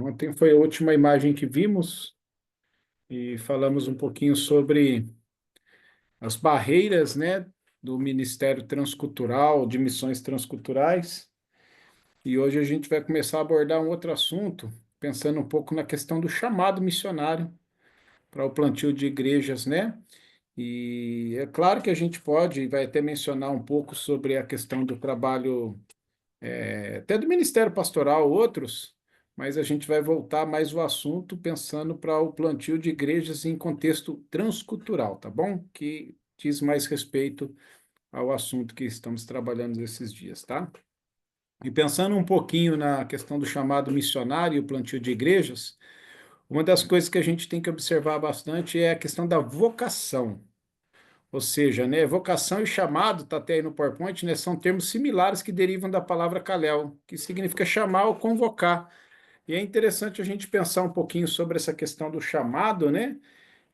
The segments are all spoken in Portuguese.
Ontem foi a última imagem que vimos e falamos um pouquinho sobre as barreiras, né, do Ministério Transcultural, de missões transculturais. E hoje a gente vai começar a abordar um outro assunto, pensando um pouco na questão do chamado missionário para o plantio de igrejas, né? E é claro que a gente pode e vai até mencionar um pouco sobre a questão do trabalho, até do Ministério Pastoral, outros, mas a gente vai voltar mais o assunto pensando para o plantio de igrejas em contexto transcultural, tá bom? Que diz mais respeito ao assunto que estamos trabalhando esses dias, tá? E pensando um pouquinho na questão do chamado missionário e o plantio de igrejas, uma das coisas que a gente tem que observar bastante é a questão da vocação. Ou seja, né, vocação e chamado, está até aí no PowerPoint, né, são termos similares que derivam da palavra kalel, que significa chamar ou convocar. E é interessante a gente pensar um pouquinho sobre essa questão do chamado, né,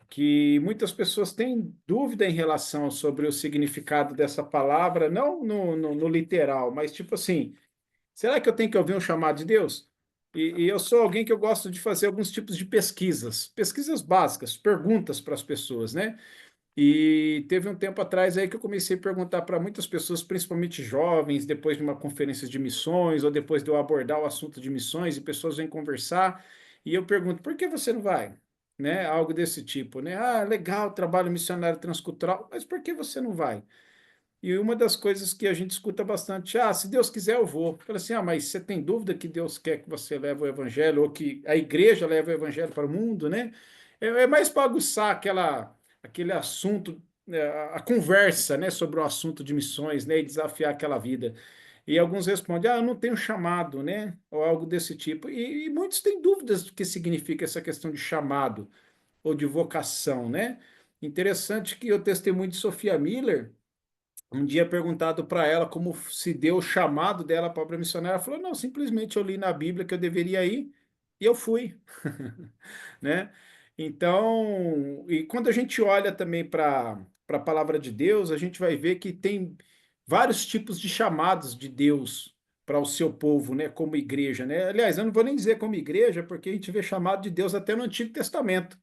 que muitas pessoas têm dúvida em relação sobre o significado dessa palavra, não no literal, mas tipo assim, será que eu tenho que ouvir um chamado de Deus? E eu sou alguém que eu gosto de fazer alguns tipos de pesquisas, pesquisas básicas, perguntas para as pessoas, né? E teve um tempo atrás aí que eu comecei a perguntar para muitas pessoas, principalmente jovens, depois de uma conferência de missões, ou depois de eu abordar o assunto de missões, e pessoas vêm conversar, e eu pergunto, por que você não vai? Né? Algo desse tipo, né? Ah, legal, trabalho missionário transcultural, mas por que você não vai? E uma das coisas que a gente escuta bastante, se Deus quiser, eu vou. Fala assim, mas você tem dúvida que Deus quer que você leve o evangelho, ou que a igreja leve o evangelho para o mundo, né? É mais para aguçar aquele assunto, né, a conversa, né, sobre o assunto de missões, né, e desafiar aquela vida. E alguns respondem, eu não tenho chamado, né, ou algo desse tipo. E muitos têm dúvidas do que significa essa questão de chamado, ou de vocação, né? Interessante que o testemunho de Sophia Miller, um dia perguntado para ela como se deu o chamado dela para a obra missionária, ela falou: não, simplesmente eu li na Bíblia que eu deveria ir e eu fui, né? Então, e quando a gente olha também para a palavra de Deus, a gente vai ver que tem vários tipos de chamados de Deus para o seu povo, né, como igreja, né? Aliás, eu não vou nem dizer como igreja, porque a gente vê chamado de Deus até no Antigo Testamento,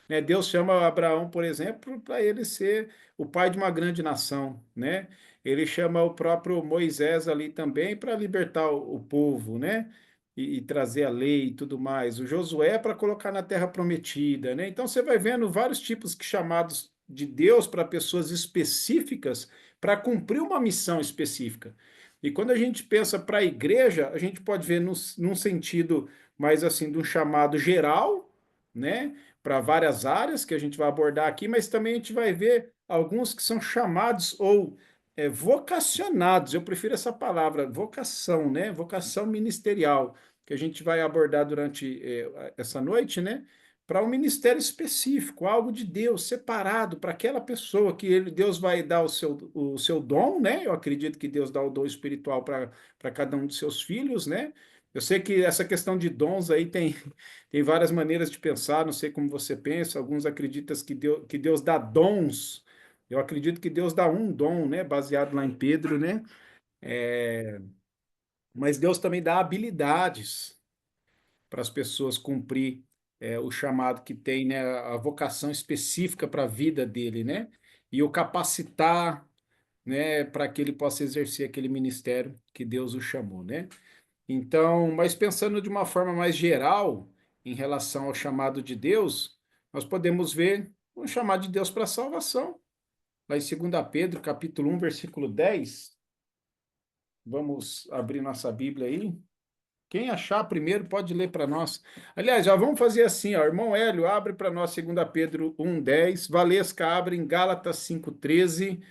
né? Deus chama Abraão, por exemplo, para ele ser o pai de uma grande nação, né? Ele chama o próprio Moisés ali também para libertar o povo, né? E trazer a lei e tudo mais. O Josué para colocar na terra prometida, né? Então você vai vendo vários tipos de chamados de Deus para pessoas específicas para cumprir uma missão específica. E quando a gente pensa para a igreja, a gente pode ver num sentido mais assim de um chamado geral, né? Para várias áreas que a gente vai abordar aqui, mas também a gente vai ver alguns que são chamados ou vocacionados. Eu prefiro essa palavra, vocação, né? Vocação ministerial, que a gente vai abordar durante essa noite, né? Para um ministério específico, algo de Deus, separado para aquela pessoa que Deus vai dar o seu dom, né? Eu acredito que Deus dá o dom espiritual para cada um de seus filhos, né? Eu sei que essa questão de dons aí tem várias maneiras de pensar, não sei como você pensa, alguns acreditam que Deus dá dons, eu acredito que Deus dá um dom, né, baseado lá em Pedro, né, mas Deus também dá habilidades para as pessoas cumprir o chamado que tem, né, a vocação específica para a vida dele, né, e o capacitar, né, para que ele possa exercer aquele ministério que Deus o chamou, né. Então, mas pensando de uma forma mais geral, em relação ao chamado de Deus, nós podemos ver o chamado de Deus para a salvação. Lá em 2 Pedro, capítulo 1, versículo 10. Vamos abrir nossa Bíblia aí. Quem achar primeiro pode ler para nós. Aliás, já vamos fazer assim, ó. Irmão Hélio, abre para nós 2 Pedro 1:10. Valesca abre em Gálatas 5:13.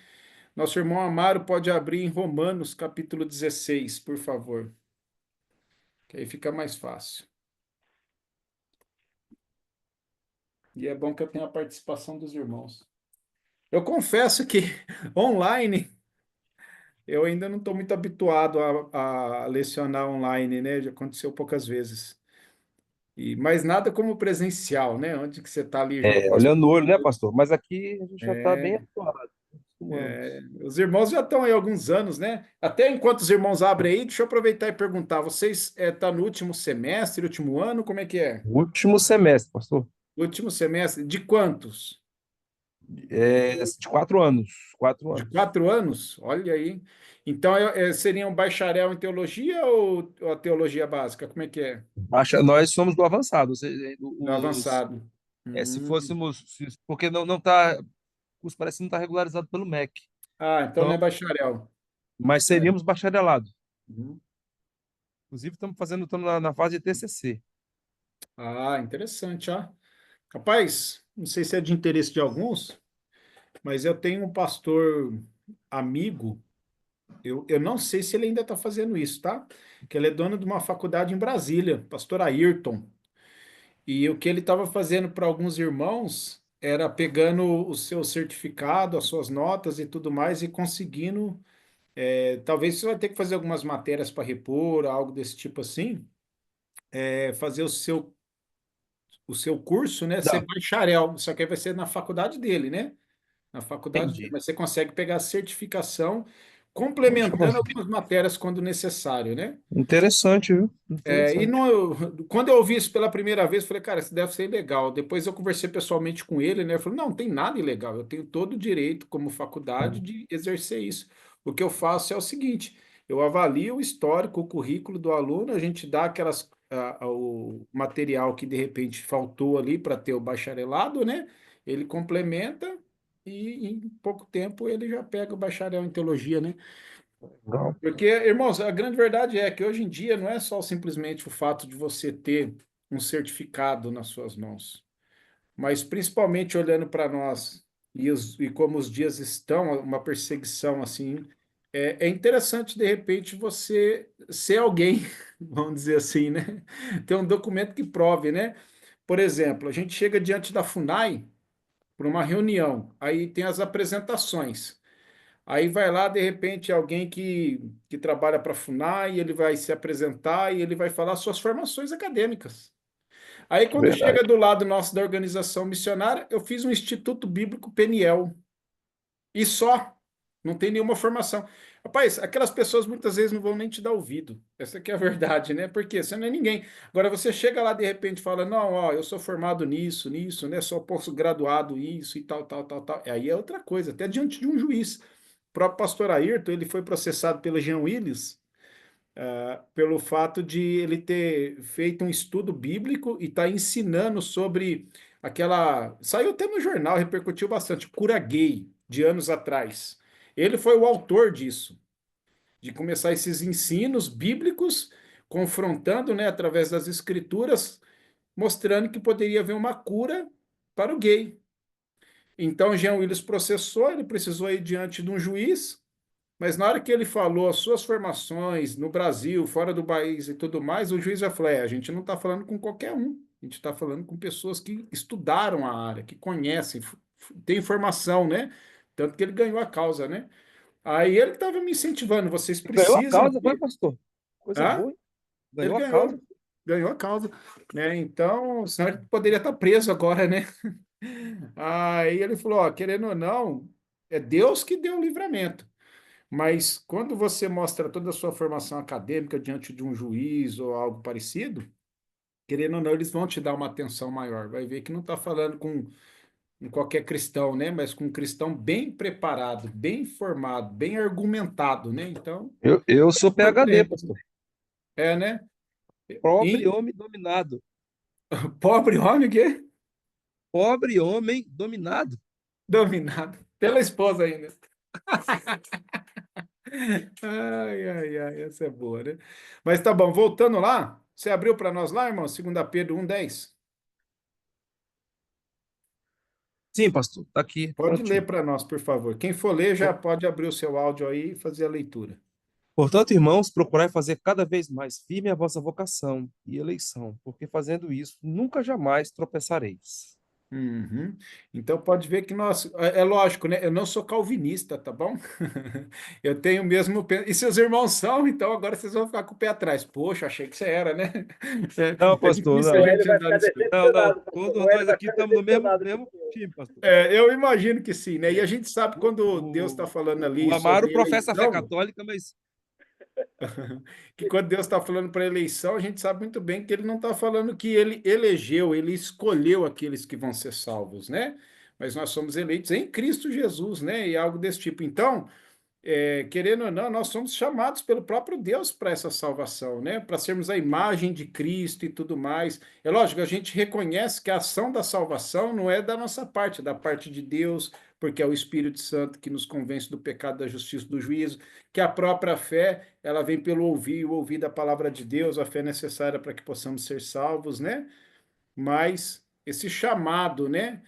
Nosso irmão Amaro pode abrir em Romanos, capítulo 16, por favor. Que aí fica mais fácil. E é bom que eu tenha a participação dos irmãos. Eu confesso que online eu ainda não estou muito habituado a lecionar online, né? Já aconteceu poucas vezes. E mais nada como presencial, né? Onde que você está ali junto É, com as olhando no olho, né, pessoas. pastor? Mas aqui a gente já está bem É, habituado, acostumamos. os irmãos já estão aí há alguns anos, né? Até enquanto os irmãos abrem aí, deixa eu aproveitar e perguntar: vocês estão no último semestre, último ano? Como é que é? Último semestre, pastor. Último semestre, de quantos? É, de 4 anos. Quatro De anos. 4 anos? Olha aí. Então, seria um bacharel em teologia ou a teologia básica? Como é que é? Nós somos do avançado. Do avançado. Se Hum. fôssemos. Porque não está. O curso parece que não está regularizado pelo MEC. Ah, então não Então, é bacharel. mas É. seríamos bacharelado. Uhum. Inclusive, estamos na fase de TCC. Ah, interessante, ó. Rapaz, não sei se é de interesse de alguns, mas eu tenho um pastor amigo, eu não sei se ele ainda está fazendo isso, tá? Que ele é dono de uma faculdade em Brasília, pastor Ayrton. E o que ele estava fazendo para alguns irmãos era pegando o seu certificado, as suas notas e tudo mais e conseguindo. Talvez você vai ter que fazer algumas matérias para repor, algo desse tipo assim. Fazer o seu curso, né? Ser Não, bacharel, só que aí vai ser na faculdade dele, né? Na faculdade dele. entendi. Mas você consegue pegar a certificação, Poxa, complementando algumas matérias quando necessário, né? interessante, viu? E Interessante. quando eu ouvi isso pela primeira vez, eu falei, cara, isso deve ser ilegal. Depois eu conversei pessoalmente com ele, né? Eu falei, não, não tem nada ilegal. Eu tenho todo o direito, como faculdade, de exercer isso. O que eu faço é o seguinte: eu avalio o histórico, o currículo do aluno, a gente dá o material que de repente faltou ali para ter o bacharelado, né? Ele complementa e em pouco tempo ele já pega o bacharel em teologia, né? Legal. Porque, irmãos, a grande verdade é que hoje em dia não é só simplesmente o fato de você ter um certificado nas suas mãos, mas principalmente olhando para nós e como os dias estão, uma perseguição assim, é interessante de repente você ser alguém, vamos dizer assim, né? Ter um documento que prove, né? Por exemplo, a gente chega diante da FUNAI para uma reunião, aí tem as apresentações. Aí vai lá, de repente, alguém que trabalha para a FUNAI, ele vai se apresentar e ele vai falar suas formações acadêmicas. Aí, quando chega Verdade. do lado nosso da organização missionária, eu fiz um Instituto Bíblico Peniel. E só. Não tem nenhuma formação. Rapaz, aquelas pessoas muitas vezes não vão nem te dar ouvido. Essa aqui é a verdade, né? Porque você não é ninguém. Agora, você chega lá de repente e fala: Não, ó, eu sou formado nisso, nisso, né? Sou pós-graduado isso e tal, tal, tal, tal. Aí é outra coisa, até diante de um juiz. O próprio pastor Ayrton, ele foi processado pela Jean Willis, pelo fato de ele ter feito um estudo bíblico e estar ensinando sobre aquela. Saiu até no jornal, repercutiu bastante, cura gay, de anos atrás. Ele foi o autor disso, de começar esses ensinos bíblicos, confrontando, né, através das escrituras, mostrando que poderia haver uma cura para o gay. Então, Jean Willis processou, ele precisou ir diante de um juiz. Mas na hora que ele falou as suas formações no Brasil, fora do país e tudo mais, o juiz já falou: a gente não está falando com qualquer um, a gente está falando com pessoas que estudaram a área, que conhecem, têm informação, né? Tanto que ele ganhou a causa, né? Aí ele estava me incentivando: vocês Ganhou a precisam causa, foi, ter. pastor? Coisa Ah, boa, hein? ele Ganhou a causa. ganhou a causa, né? Então, senão ele poderia estar preso agora, né? Aí ele falou: ó, querendo ou não, é Deus que deu o livramento. Mas quando você mostra toda a sua formação acadêmica diante de um juiz ou algo parecido, querendo ou não, eles vão te dar uma atenção maior. Vai ver que não está falando com qualquer cristão, né? Mas com um cristão bem preparado, bem formado, bem argumentado, né? Então, Eu sou PhD, procuremos. pastor. Né? Pobre E homem dominado. pobre homem que é Pobre homem dominado. dominado pela esposa ainda. Ai, ai, ai, essa é boa, né? Mas tá bom, voltando lá, você abriu para nós lá, irmão? 2 Pedro 1:10. Sim, pastor, tá aqui, Pode ler prontinho. para nós, por favor. Quem for ler já Por- pode abrir o seu áudio aí e fazer a leitura. Portanto, irmãos, procurai fazer cada vez mais firme a vossa vocação e eleição, porque fazendo isso, nunca jamais tropeçareis. Uhum. Então pode ver que nós, é lógico, né? Eu não sou calvinista, tá bom? Eu tenho o mesmo. E seus irmãos são, então agora vocês vão ficar com o pé atrás. Poxa, achei que você era, né? Não, É pastor, difícil a não. O Hélio gente vai andar ficar nesse. Não, não. decepcionado, pastor. Todos O Hélio nós vai aqui ficar estamos no mesmo, decepcionado com o mesmo senhor. time, pastor. Eu imagino que sim, né? E a gente sabe quando Deus está O, falando o ali Amaro sobre professa a fé eleição. católica, mas Que quando Deus está falando para eleição, a gente sabe muito bem que ele não está falando que ele elegeu, ele escolheu aqueles que vão ser salvos, né? Mas nós somos eleitos em Cristo Jesus, né? E algo desse tipo. Então, querendo ou não, nós somos chamados pelo próprio Deus para essa salvação, né? Para sermos a imagem de Cristo e tudo mais. É lógico, a gente reconhece que a ação da salvação não é da nossa parte, é da parte de Deus, porque é o Espírito Santo que nos convence do pecado, da justiça, do juízo, que a própria fé, ela vem pelo ouvir, e o ouvir da palavra de Deus, a fé é necessária para que possamos ser salvos, né? Mas esse chamado, né,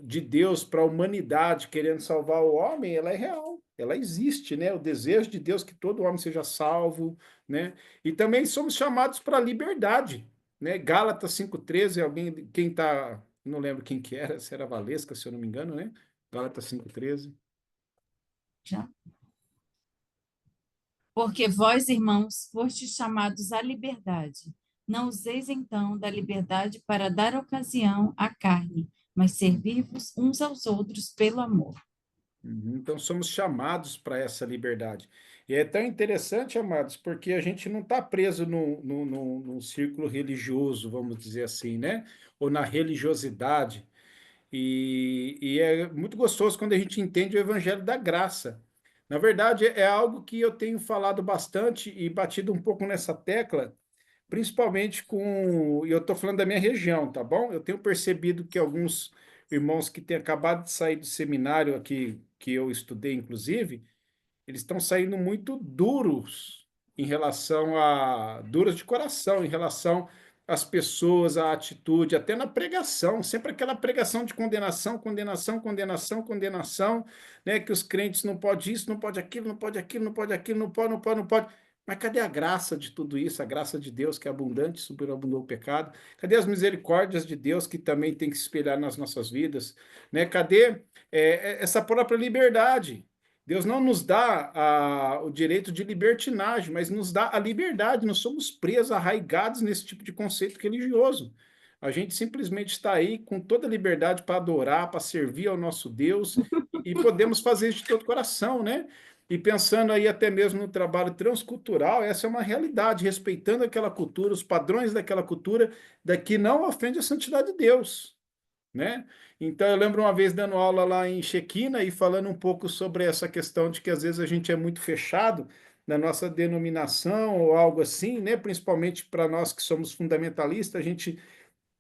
de Deus para a humanidade querendo salvar o homem, ela é real, ela existe, né? O desejo de Deus que todo homem seja salvo, né? E também somos chamados para a liberdade, né? Gálatas 5:13, alguém, quem tá, não lembro quem que era, se era Valesca, se eu não me engano, né? Gálatas 5:13. Já. Porque vós, irmãos, fostes chamados à liberdade. Não useis então da liberdade para dar ocasião à carne, mas servi-vos uns aos outros pelo amor. Uhum. Então, somos chamados para essa liberdade. E é tão interessante, amados, porque a gente não está preso num círculo religioso, vamos dizer assim, né? Ou na religiosidade. E é muito gostoso quando a gente entende o evangelho da graça. Na verdade, é algo que eu tenho falado bastante e batido um pouco nessa tecla, principalmente e eu estou falando da minha região, tá bom? Eu tenho percebido que alguns irmãos que têm acabado de sair do seminário aqui, que eu estudei, inclusive, eles estão saindo muito duros duros de coração, em relação às pessoas, à atitude, até na pregação, sempre aquela pregação de condenação, condenação, condenação, condenação, né? Que os crentes não pode isso, não pode aquilo, não pode aquilo, não pode aquilo, não pode, não pode, não pode. Mas cadê a graça de tudo isso? A graça de Deus que é abundante, superabundou o pecado? Cadê as misericórdias de Deus que também tem que se espelhar nas nossas vidas? Né? Cadê essa própria liberdade? Deus não nos dá o direito de libertinagem, mas nos dá a liberdade. Nós somos presos, arraigados nesse tipo de conceito religioso. A gente simplesmente está aí com toda a liberdade para adorar, para servir ao nosso Deus, e podemos fazer isso de todo coração, né? E pensando aí até mesmo no trabalho transcultural, essa é uma realidade, respeitando aquela cultura, os padrões daquela cultura, que não ofende a santidade de Deus, né? Então, eu lembro uma vez dando aula lá em Chequina e falando um pouco sobre essa questão de que às vezes a gente é muito fechado na nossa denominação ou algo assim, né? Principalmente para nós que somos fundamentalistas, a gente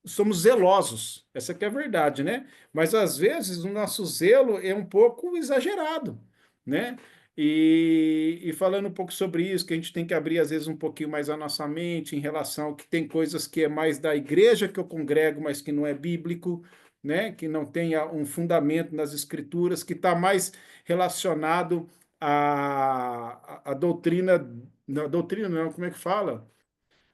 somos zelosos, essa que é a verdade, né? Mas às vezes o nosso zelo é um pouco exagerado, né? E falando um pouco sobre isso, que a gente tem que abrir às vezes um pouquinho mais a nossa mente em relação ao que tem coisas que é mais da igreja que eu congrego, mas que não é bíblico, né? Que não tenha um fundamento nas escrituras, que está mais relacionado à doutrina, não, doutrina não, como é que fala?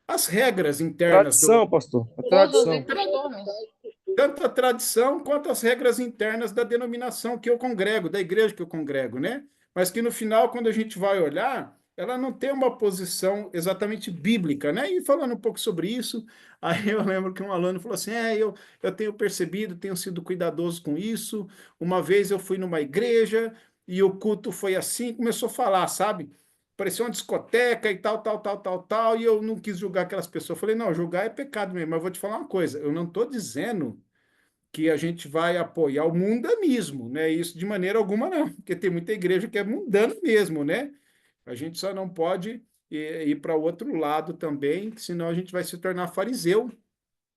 As regras internas tradição, pastor. A Todos tradição. os costumes. tanto a tradição quanto as regras internas da denominação que eu congrego, da igreja que eu congrego, né? Mas que no final, quando a gente vai olhar, ela não tem uma posição exatamente bíblica, né? E falando um pouco sobre isso, aí eu lembro que um aluno falou assim: eu tenho percebido, tenho sido cuidadoso com isso. Uma vez eu fui numa igreja e o culto foi assim, começou a falar, sabe? Parecia uma discoteca e tal, tal, tal, tal, tal, e eu não quis julgar aquelas pessoas. Eu falei, não, julgar é pecado mesmo, mas eu vou te falar uma coisa, eu não estou dizendo que a gente vai apoiar o mundanismo, né? Isso de maneira alguma não, porque tem muita igreja que é mundana mesmo, né? A gente só não pode ir para o outro lado também, senão a gente vai se tornar fariseu,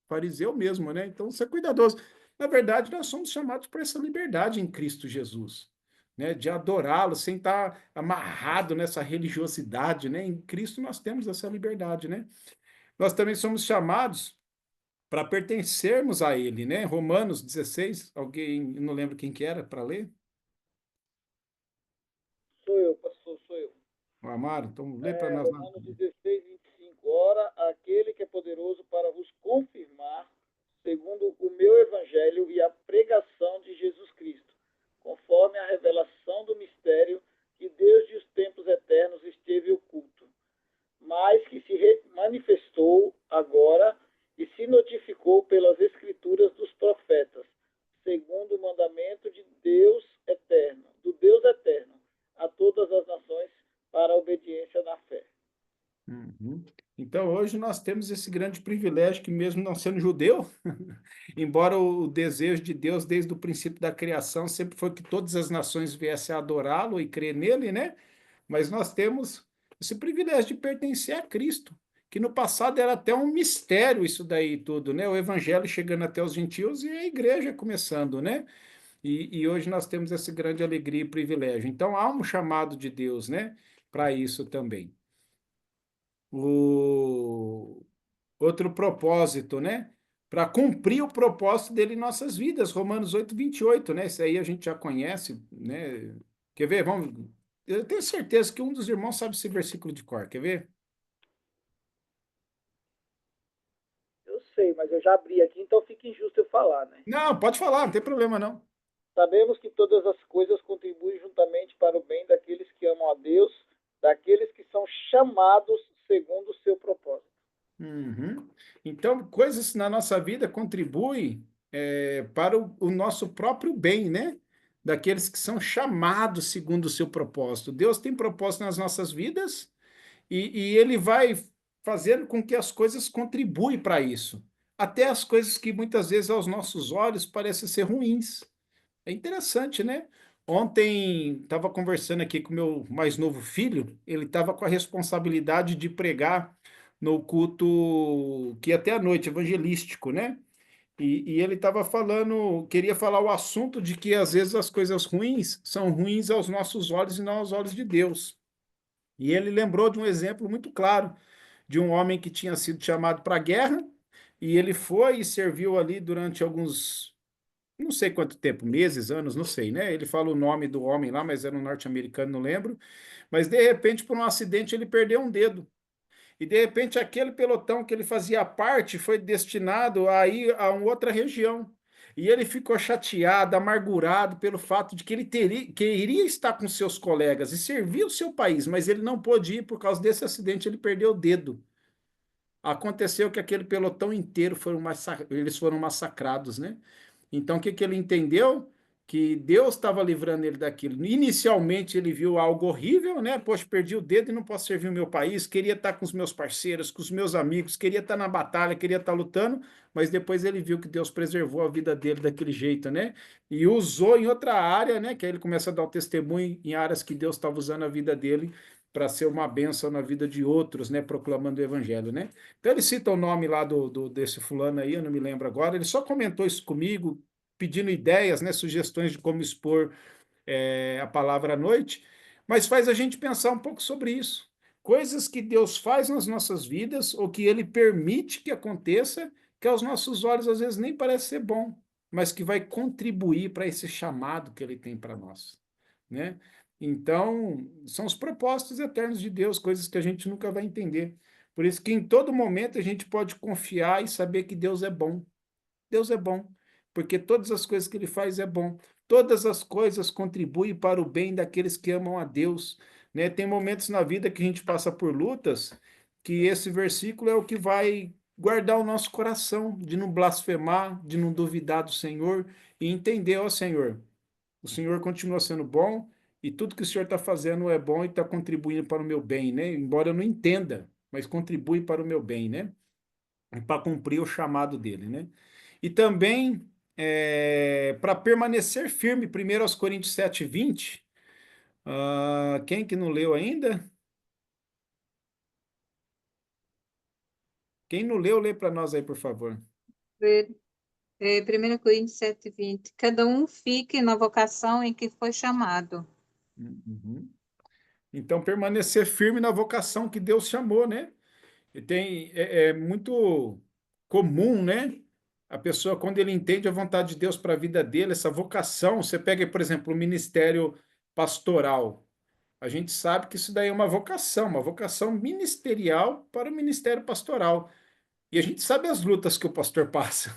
fariseu mesmo, né? Então, ser cuidadoso. Na verdade, nós somos chamados por essa liberdade em Cristo Jesus, né? De adorá-lo sem estar amarrado nessa religiosidade, né? Em Cristo nós temos essa liberdade, né? Nós também somos chamados para pertencermos a Ele, né? Romanos 16, alguém, não lembro quem que era para ler, Sou eu, pastor, sou eu. o Amaro, então lê para nós lá. Romanos 16, 25. Ora, aquele que é poderoso para vos confirmar, segundo o meu evangelho, hoje nós temos esse grande privilégio que mesmo não sendo judeu, embora o desejo de Deus desde o princípio da criação sempre foi que todas as nações viessem a adorá-lo e crer nele, né? Mas nós temos esse privilégio de pertencer a Cristo, que no passado era até um mistério isso daí tudo, né? O evangelho chegando até os gentios e a igreja começando, né? E hoje nós temos essa grande alegria e privilégio. Então há um chamado de Deus, né? Para isso também. O outro propósito, né? Para cumprir o propósito dele em nossas vidas, Romanos 8:28, né? Isso aí a gente já conhece, né? Quer ver? Vamos. Eu tenho certeza que um dos irmãos sabe esse versículo de cor. Quer ver? Eu sei, mas eu já abri aqui, então fica injusto eu falar, né? Não, pode falar, não tem problema não. Sabemos que todas as coisas contribuem juntamente para o bem daqueles que amam a Deus, daqueles que são chamados segundo o seu propósito. Uhum. Então, coisas na nossa vida contribuem para o nosso próprio bem, né? Daqueles que são chamados segundo o seu propósito. Deus tem propósito nas nossas vidas e Ele vai fazendo com que as coisas contribuem para isso. Até as coisas que muitas vezes aos nossos olhos parecem ser ruins. É interessante, né? Ontem estava conversando aqui com meu mais novo filho, ele estava com a responsabilidade de pregar no culto que ia até à noite, evangelístico, né? E ele estava falando, queria falar o assunto de que às vezes as coisas ruins são ruins aos nossos olhos e não aos olhos de Deus. E ele lembrou de um exemplo muito claro de um homem que tinha sido chamado para a guerra, e ele foi e serviu ali durante alguns não sei quanto tempo, meses, anos, não sei, né? Ele fala o nome do homem lá, mas era um norte-americano, não lembro. Mas de repente, por um acidente, ele perdeu um dedo. E de repente, aquele pelotão que ele fazia parte foi destinado a ir a uma outra região. E ele ficou chateado, amargurado pelo fato de que ele queria estar com seus colegas e servir o seu país, mas ele não pôde ir por causa desse acidente, ele perdeu o dedo. Aconteceu que aquele pelotão inteiro eles foram massacrados, né? Então, o que que ele entendeu? Que Deus estava livrando ele daquilo. Inicialmente, ele viu algo horrível, né? Poxa, perdi o dedo e não posso servir o meu país. Queria estar com os meus parceiros, com os meus amigos, queria estar na batalha, queria estar lutando, mas depois ele viu que Deus preservou a vida dele daquele jeito, né? E usou em outra área, né? Que aí ele começa a dar o testemunho em áreas que Deus estava usando a vida dele para ser uma bênção na vida de outros, né? Proclamando o evangelho, né? Então ele cita o nome lá desse fulano aí, eu não me lembro agora, ele só comentou isso comigo, pedindo ideias, né, sugestões de como expor a palavra à noite, mas faz a gente pensar um pouco sobre isso. Coisas que Deus faz nas nossas vidas, ou que Ele permite que aconteça, que aos nossos olhos às vezes nem parece ser bom, mas que vai contribuir para esse chamado que Ele tem para nós, né? Então, são os propósitos eternos de Deus, coisas que a gente nunca vai entender. Por isso que em todo momento a gente pode confiar e saber que Deus é bom. Deus é bom, porque todas as coisas que ele faz é bom. Todas as coisas contribuem para o bem daqueles que amam a Deus, né? Tem momentos na vida que a gente passa por lutas, que esse versículo é o que vai guardar o nosso coração, de não blasfemar, de não duvidar do Senhor e entender, ó Senhor, o Senhor continua sendo bom e tudo que o Senhor está fazendo é bom e está contribuindo para o meu bem, né? Embora eu não entenda, mas contribui para o meu bem, né? Para cumprir o chamado dele, né? E também para permanecer firme, 1 Coríntios 7:20. Quem que não leu ainda? Quem não leu, lê para nós aí, por favor. Ver, 1 Coríntios 7:20. Cada um fique na vocação em que foi chamado. Uhum. Então, permanecer firme na vocação que Deus chamou, né? É muito comum, né? A pessoa, quando ele entende a vontade de Deus para a vida dele, essa vocação, você pega, por exemplo, o ministério pastoral. A gente sabe que isso daí é uma vocação ministerial para o ministério pastoral. E a gente sabe as lutas que o pastor passa.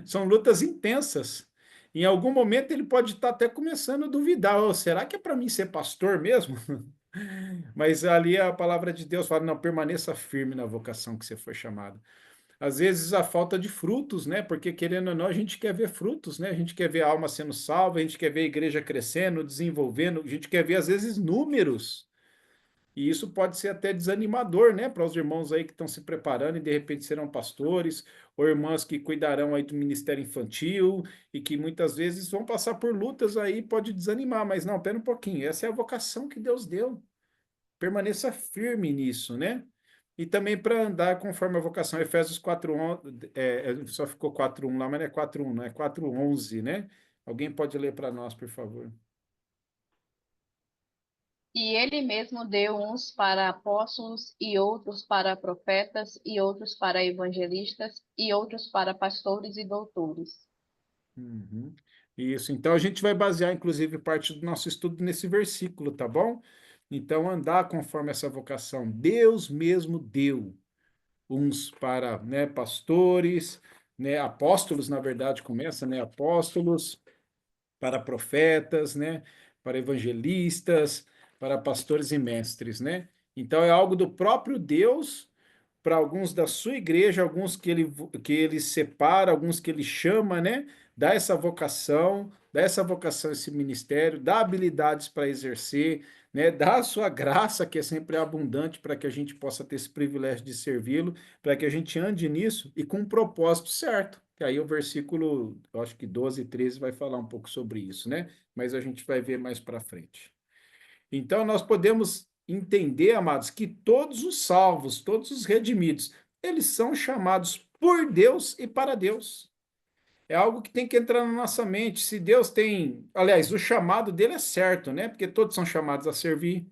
São lutas intensas. Em algum momento ele pode estar até começando a duvidar: "Oh, será que é para mim ser pastor mesmo?" Mas ali a palavra de Deus fala: não, permaneça firme na vocação que você foi chamado. Às vezes a falta de frutos, né? Porque querendo ou não, a gente quer ver frutos, né? A gente quer ver a alma sendo salva, a gente quer ver a igreja crescendo, desenvolvendo, a gente quer ver às vezes números. E isso pode ser até desanimador, né, para os irmãos aí que estão se preparando e de repente serão pastores, ou irmãs que cuidarão aí do ministério infantil e que muitas vezes vão passar por lutas aí, pode desanimar, mas não, pera um pouquinho, essa é a vocação que Deus deu. Permaneça firme nisso, né? E também para andar conforme a vocação. Efésios 4:11, só ficou 4:1 lá, mas não é 4:1, não é 4:11, né? Alguém pode ler para nós, por favor? E ele mesmo deu uns para apóstolos, e outros para profetas, e outros para evangelistas, e outros para pastores e doutores. Uhum. Isso, então a gente vai basear, inclusive, parte do nosso estudo nesse versículo, tá bom? Então, andar conforme essa vocação. Deus mesmo deu uns para, né, pastores, né, apóstolos, na verdade, começa, né, apóstolos, para profetas, né, para evangelistas, para pastores e mestres, né? Então, é algo do próprio Deus para alguns da sua igreja, alguns que ele separa, alguns que ele chama, né? Dá essa vocação a esse ministério, dá habilidades para exercer, né? Dá a sua graça, que é sempre abundante, para que a gente possa ter esse privilégio de servi-lo, para que a gente ande nisso e com um propósito certo. Que aí o versículo, eu acho que 12 e 13 vai falar um pouco sobre isso, né? Mas a gente vai ver mais para frente. Então, nós podemos entender, amados, que todos os salvos, todos os redimidos, eles são chamados por Deus e para Deus. É algo que tem que entrar na nossa mente. Se Deus tem. Aliás, o chamado dele é certo, né? Porque todos são chamados a servir.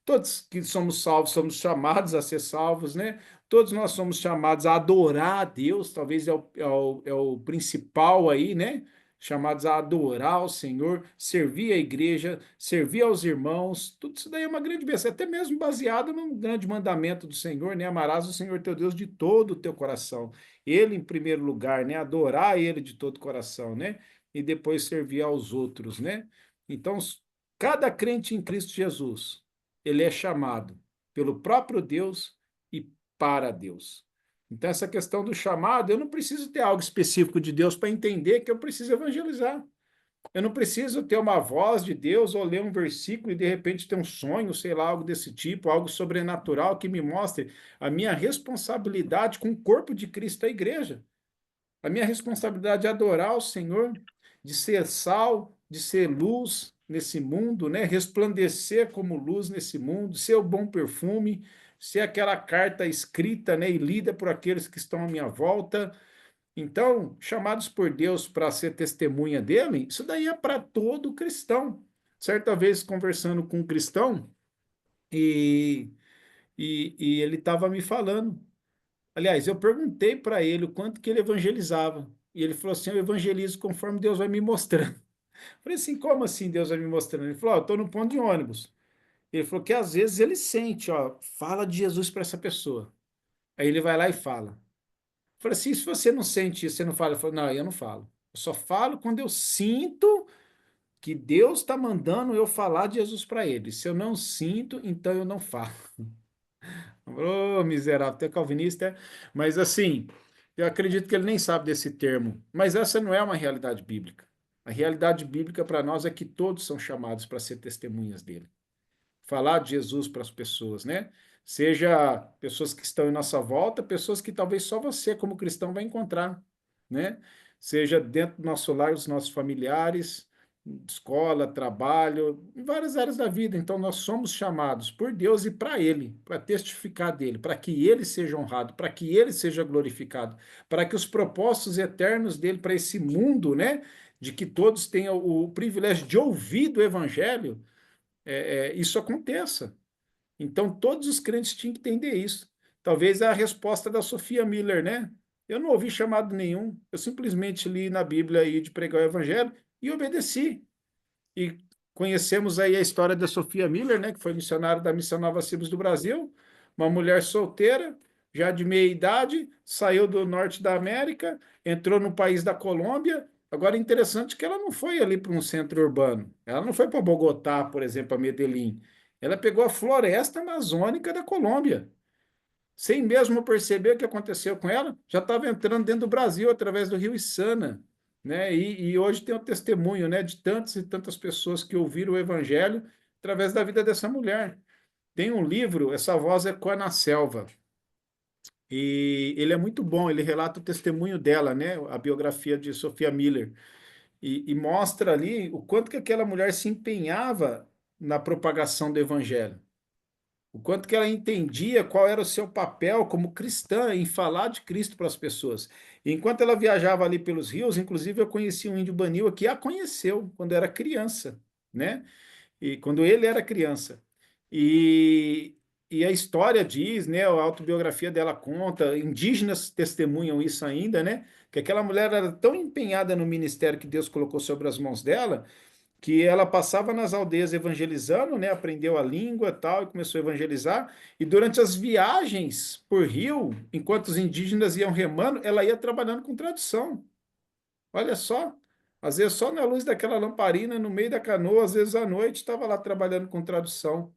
Todos que somos salvos somos chamados a ser salvos, né? Todos nós somos chamados a adorar a Deus, talvez é o principal aí, né? Chamados a adorar o Senhor, servir a igreja, servir aos irmãos, tudo isso daí é uma grande bênção, até mesmo baseado num grande mandamento do Senhor, né? Amarás o Senhor teu Deus de todo o teu coração. Ele em primeiro lugar, né? Adorar ele de todo o coração, né? E depois servir aos outros, né? Então, cada crente em Cristo Jesus ele é chamado pelo próprio Deus e para Deus. Então, essa questão do chamado, eu não preciso ter algo específico de Deus para entender que eu preciso evangelizar. Eu não preciso ter uma voz de Deus ou ler um versículo e de repente ter um sonho, sei lá, algo desse tipo, algo sobrenatural que me mostre a minha responsabilidade com o corpo de Cristo, a igreja. A minha responsabilidade é adorar o Senhor, de ser sal, de ser luz nesse mundo, né? Resplandecer como luz nesse mundo, ser o bom perfume, ser aquela carta escrita, né, e lida por aqueles que estão à minha volta. Então, chamados por Deus para ser testemunha dele, isso daí é para todo cristão. Certa vez, conversando com um cristão, e, e ele estava me falando. Aliás, eu perguntei para ele o quanto que ele evangelizava. E ele falou assim: eu evangelizo conforme Deus vai me mostrando. Eu falei assim: como assim Deus vai me mostrando? Ele falou: eu estou no ponto de ônibus. Ele falou que às vezes ele sente, ó, fala de Jesus para essa pessoa. Aí ele vai lá e fala. Eu falei assim: se você não sente isso, você não fala? Ele falou: não, eu não falo. Eu só falo quando eu sinto que Deus está mandando eu falar de Jesus para ele. Se eu não sinto, então eu não falo. Ô, miserável, até calvinista, mas assim, eu acredito que ele nem sabe desse termo. Mas essa não é uma realidade bíblica. A realidade bíblica para nós é que todos são chamados para ser testemunhas dele. Falar de Jesus para as pessoas, né? Seja pessoas que estão em nossa volta, pessoas que talvez só você, como cristão, vai encontrar, né? Seja dentro do nosso lar, os nossos familiares, escola, trabalho, em várias áreas da vida. Então, nós somos chamados por Deus e para Ele, para testificar dele, para que Ele seja honrado, para que Ele seja glorificado, para que os propósitos eternos dele para esse mundo, né? De que todos tenham o privilégio de ouvir do Evangelho, isso aconteça. Então, todos os crentes tinham que entender isso. Talvez a resposta da Sofia Miller, né? Eu não ouvi chamado nenhum, eu simplesmente li na Bíblia aí de pregar o Evangelho e obedeci. E conhecemos aí a história da Sofia Miller, né, que foi missionária da Missão Nova Cibos do Brasil, uma mulher solteira, já de meia idade, saiu do norte da América, entrou no país da Colômbia. Agora, interessante que ela não foi ali para um centro urbano, ela não foi para Bogotá, por exemplo, a Medellín. Ela pegou a floresta amazônica da Colômbia. Sem mesmo perceber o que aconteceu com ela, já estava entrando dentro do Brasil através do rio Içana, né? E hoje tem o testemunho, né, de tantas e tantas pessoas que ouviram o evangelho através da vida dessa mulher. Tem um livro, Essa Voz Ecoa na Selva, e ele é muito bom, ele relata o testemunho dela, né? A biografia de Sophia Miller, e mostra ali o quanto que aquela mulher se empenhava na propagação do evangelho. O quanto que ela entendia qual era o seu papel como cristã em falar de Cristo para as pessoas. E enquanto ela viajava ali pelos rios, inclusive eu conheci um índio Baniwa que a conheceu quando era criança, né? E quando ele era criança. E, e a história diz, né? A autobiografia dela conta, indígenas testemunham isso ainda, né? Que aquela mulher era tão empenhada no ministério que Deus colocou sobre as mãos dela, que ela passava nas aldeias evangelizando, né? Aprendeu a língua e tal, e começou a evangelizar. E durante as viagens por rio, enquanto os indígenas iam remando, ela ia trabalhando com tradução. Olha só. Às vezes só na luz daquela lamparina, no meio da canoa, às vezes à noite, estava lá trabalhando com tradução.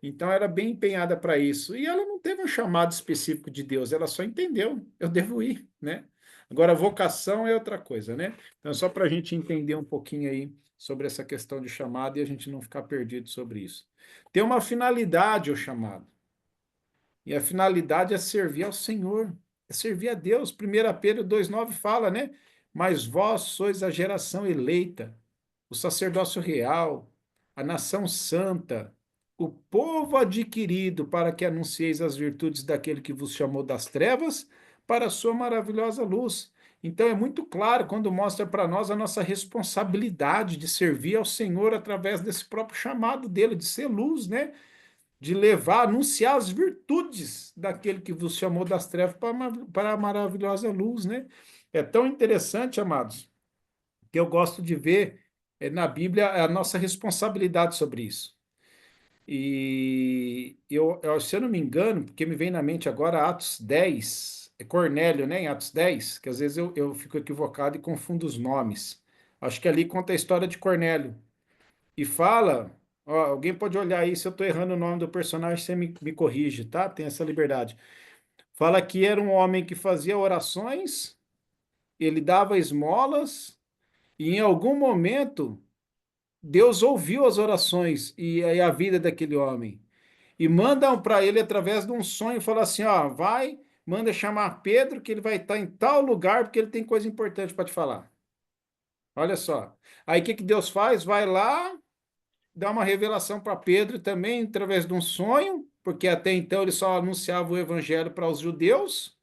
Então era bem empenhada para isso. E ela não teve um chamado específico de Deus, ela só entendeu, eu devo ir, né? Agora, vocação é outra coisa, né? Então, só para a gente entender um pouquinho aí sobre essa questão de chamado e a gente não ficar perdido sobre isso. Tem uma finalidade o chamado. E a finalidade é servir ao Senhor, é servir a Deus. 1 Pedro 2,9 fala, né? Mas vós sois a geração eleita, o sacerdócio real, a nação santa, o povo adquirido, para que anuncieis as virtudes daquele que vos chamou das trevas para a sua maravilhosa luz. Então é muito claro quando mostra para nós a nossa responsabilidade de servir ao Senhor através desse próprio chamado dele, de ser luz, né? De levar, anunciar as virtudes daquele que vos chamou das trevas para a maravilhosa luz, né? É tão interessante, amados, que eu gosto de ver na Bíblia a nossa responsabilidade sobre isso. E se eu não me engano, porque me vem na mente agora Atos 10, é Cornélio, né, em Atos 10, que às vezes eu fico equivocado e confundo os nomes. Acho que ali conta a história de Cornélio. E fala, ó, alguém pode olhar aí, se eu estou errando o nome do personagem, você me corrige, tá? Tem essa liberdade. Fala que era um homem que fazia orações, ele dava esmolas, e em algum momento Deus ouviu as orações e a vida daquele homem. E mandam para ele através de um sonho, fala assim, ó, vai, manda chamar Pedro, que ele vai estar em tal lugar, porque ele tem coisa importante para te falar. Olha só. Aí o que Deus faz? Vai lá, dá uma revelação para Pedro também, através de um sonho, porque até então ele só anunciava o evangelho para os judeus,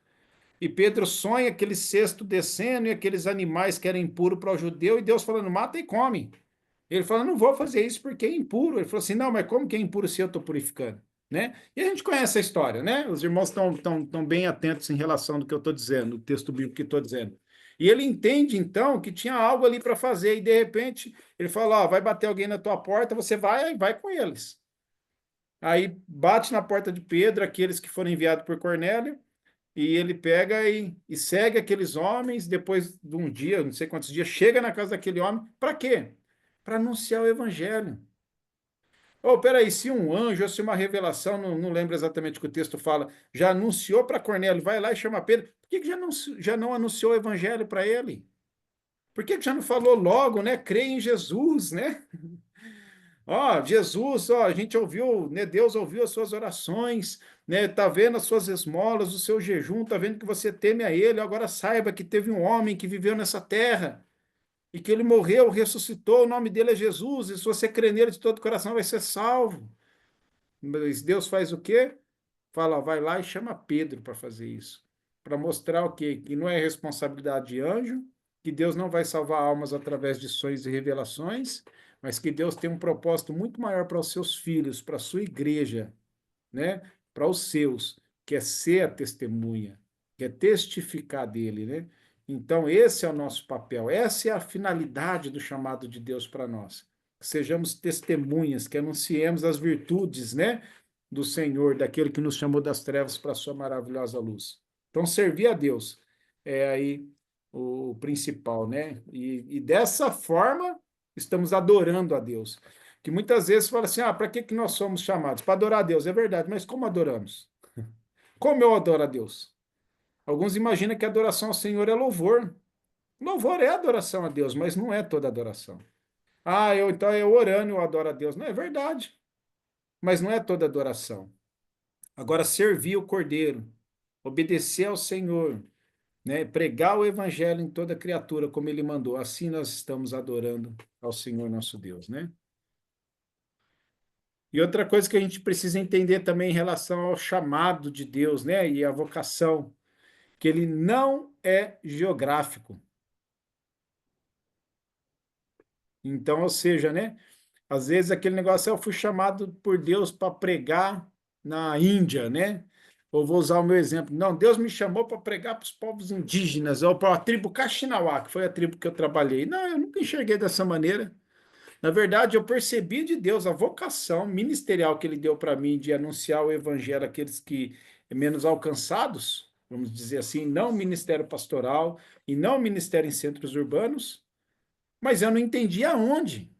e Pedro sonha aquele cesto descendo e aqueles animais que eram impuros para o judeu, e Deus falando, mata e come. Ele falou, não vou fazer isso porque é impuro. Ele falou assim, não, mas como que é impuro se eu estou purificando? Né? E a gente conhece a história, né? Os irmãos estão bem atentos em relação do que eu estou dizendo, o texto bíblico que estou dizendo. E ele entende, então, que tinha algo ali para fazer, e de repente ele fala, ó, vai bater alguém na tua porta, você vai com eles. Aí bate na porta de Pedro, aqueles que foram enviados por Cornélio, e ele pega e segue aqueles homens, depois de um dia, não sei quantos dias, chega na casa daquele homem, para quê? Para anunciar o evangelho. Oh, peraí, se um anjo, ou se uma revelação, não lembro exatamente o que o texto fala, já anunciou para Cornélio, vai lá e chama Pedro, por que já não anunciou o evangelho para ele? Por que já não falou logo, né? Crê em Jesus, né? Ó, Jesus, ó, a gente ouviu, né? Deus ouviu as suas orações, né? Tá vendo as suas esmolas, o seu jejum, tá vendo que você teme a ele. Agora saiba que teve um homem que viveu nessa terra e que ele morreu, ressuscitou, o nome dele é Jesus, e se você crer nele de todo o coração vai ser salvo. Mas Deus faz o quê? Fala, vai lá e chama Pedro para fazer isso. Para mostrar o quê? Que não é responsabilidade de anjo, que Deus não vai salvar almas através de sonhos e revelações, mas que Deus tem um propósito muito maior para os seus filhos, para a sua igreja, né? Para os seus, que é ser a testemunha, que é testificar dele, né? Então, esse é o nosso papel, essa é a finalidade do chamado de Deus para nós. Que sejamos testemunhas, que anunciemos as virtudes, né, do Senhor, daquele que nos chamou das trevas para a sua maravilhosa luz. Então, servir a Deus é aí o principal, né? E dessa forma, estamos adorando a Deus. Que muitas vezes fala assim, para que nós somos chamados? Para adorar a Deus, é verdade, mas como adoramos? Como eu adoro a Deus? Alguns imaginam que a adoração ao Senhor é louvor. Louvor é adoração a Deus, mas não é toda adoração. Então eu orando, eu adoro a Deus. Não é verdade. mas não é toda adoração. Agora, servir o Cordeiro, obedecer ao Senhor, né? Pregar o evangelho em toda criatura, como ele mandou, assim nós estamos adorando ao Senhor nosso Deus, né? E outra coisa que a gente precisa entender também em relação ao chamado de Deus, né? E a vocação, que ele não é geográfico. Então, ou seja, né? Às vezes aquele negócio, eu fui chamado por Deus para pregar na Índia, né? Ou vou usar o meu exemplo. Não, Deus me chamou para pregar para os povos indígenas, ou para a tribo Kaxinawá, que foi a tribo que eu trabalhei. Não, eu nunca enxerguei dessa maneira. Na verdade, eu percebi de Deus a vocação ministerial que ele deu para mim de anunciar o evangelho àqueles que menos alcançados, vamos dizer assim, não ministério pastoral e não ministério em centros urbanos, mas eu não entendi aonde.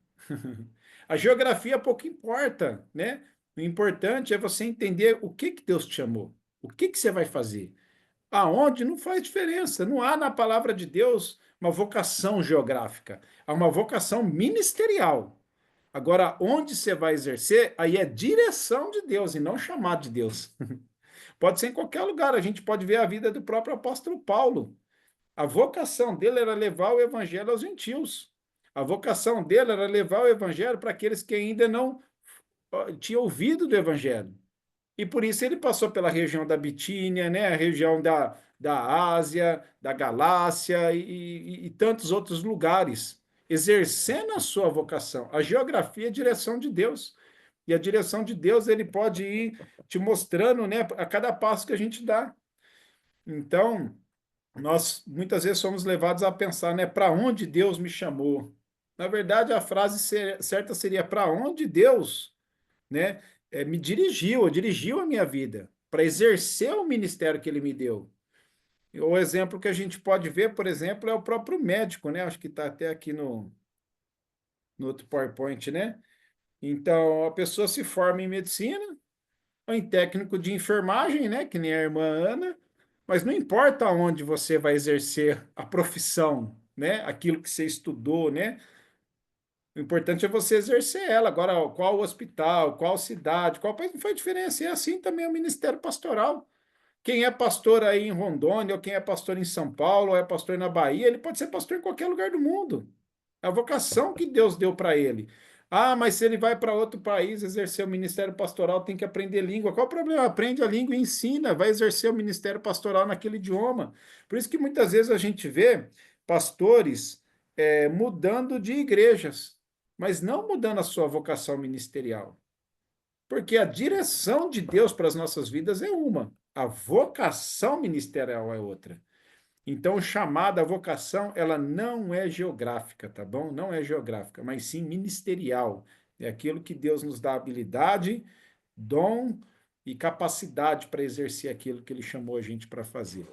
A geografia pouco importa, né? O importante é você entender o que Deus te chamou, o que você vai fazer. Aonde não faz diferença. Não há na palavra de Deus uma vocação geográfica, há uma vocação ministerial. Agora, onde você vai exercer, aí é direção de Deus e não chamado de Deus. Pode ser em qualquer lugar. A gente pode ver a vida do próprio apóstolo Paulo. A vocação dele era levar o evangelho aos gentios. A vocação dele era levar o evangelho para aqueles que ainda não tinham ouvido do evangelho. E por isso ele passou pela região da Bitínia, né, a região da Ásia, da Galácia e tantos outros lugares, exercendo a sua vocação. A geografia é a direção de Deus. E a direção de Deus ele pode ir te mostrando, né, a cada passo que a gente dá. Então, nós muitas vezes somos levados a pensar, né, para onde Deus me chamou. Na verdade, a frase certa seria para onde Deus, né, me dirigiu a minha vida para exercer o ministério que ele me deu. O exemplo que a gente pode ver, por exemplo, é o próprio médico, né? Acho que está até aqui no outro PowerPoint, né? Então, a pessoa se forma em medicina, ou em técnico de enfermagem, né? Que nem a irmã Ana, mas não importa onde você vai exercer a profissão, né? Aquilo que você estudou, né? O importante é você exercer ela. Agora, qual hospital, qual cidade, qual país, não faz diferença. E assim também é o ministério pastoral. Quem é pastor aí em Rondônia, ou quem é pastor em São Paulo, ou é pastor na Bahia, ele pode ser pastor em qualquer lugar do mundo. É a vocação que Deus deu para ele. Ah, mas se ele vai para outro país exercer o ministério pastoral, tem que aprender língua. Qual o problema? Aprende a língua e ensina, vai exercer o ministério pastoral naquele idioma. Por isso que muitas vezes a gente vê pastores mudando de igrejas, mas não mudando a sua vocação ministerial. Porque a direção de Deus para as nossas vidas é uma, a vocação ministerial é outra. Então, o chamado, a vocação, ela não é geográfica, tá bom? Não é geográfica, mas sim ministerial. É aquilo que Deus nos dá habilidade, dom e capacidade para exercer aquilo que Ele chamou a gente para fazer.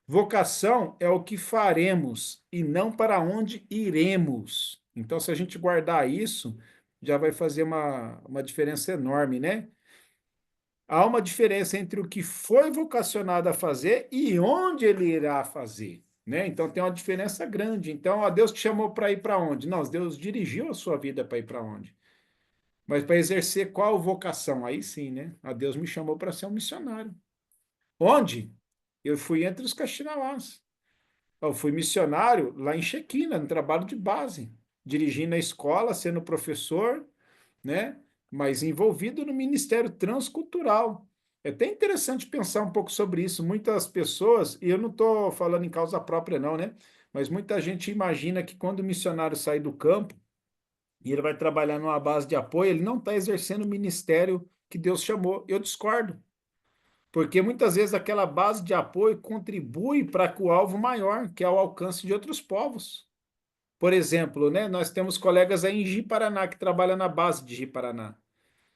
Vocação é o que faremos e não para onde iremos. Então, se a gente guardar isso, já vai fazer uma diferença enorme, né? Há uma diferença entre o que foi vocacionado a fazer e onde ele irá fazer, né? Então tem uma diferença grande. Então, ó, Deus te chamou para ir para onde? Não, Deus dirigiu a sua vida para ir para onde? Mas para exercer qual vocação? Aí sim, né? A Deus me chamou para ser um missionário. Onde? Eu fui entre os Kaxinawás. Eu fui missionário lá em Chequina, no trabalho de base, dirigindo a escola, sendo professor, né? Mas envolvido no Ministério Transcultural. É até interessante pensar um pouco sobre isso. Muitas pessoas, e eu não estou falando em causa própria, não, né? Mas muita gente imagina que quando o missionário sai do campo e ele vai trabalhar numa base de apoio, ele não está exercendo o ministério que Deus chamou. Eu discordo. Porque muitas vezes aquela base de apoio contribui para o alvo maior, que é o alcance de outros povos. Por exemplo, né, nós temos colegas aí em Ji-Paraná que trabalham na base de Ji-Paraná.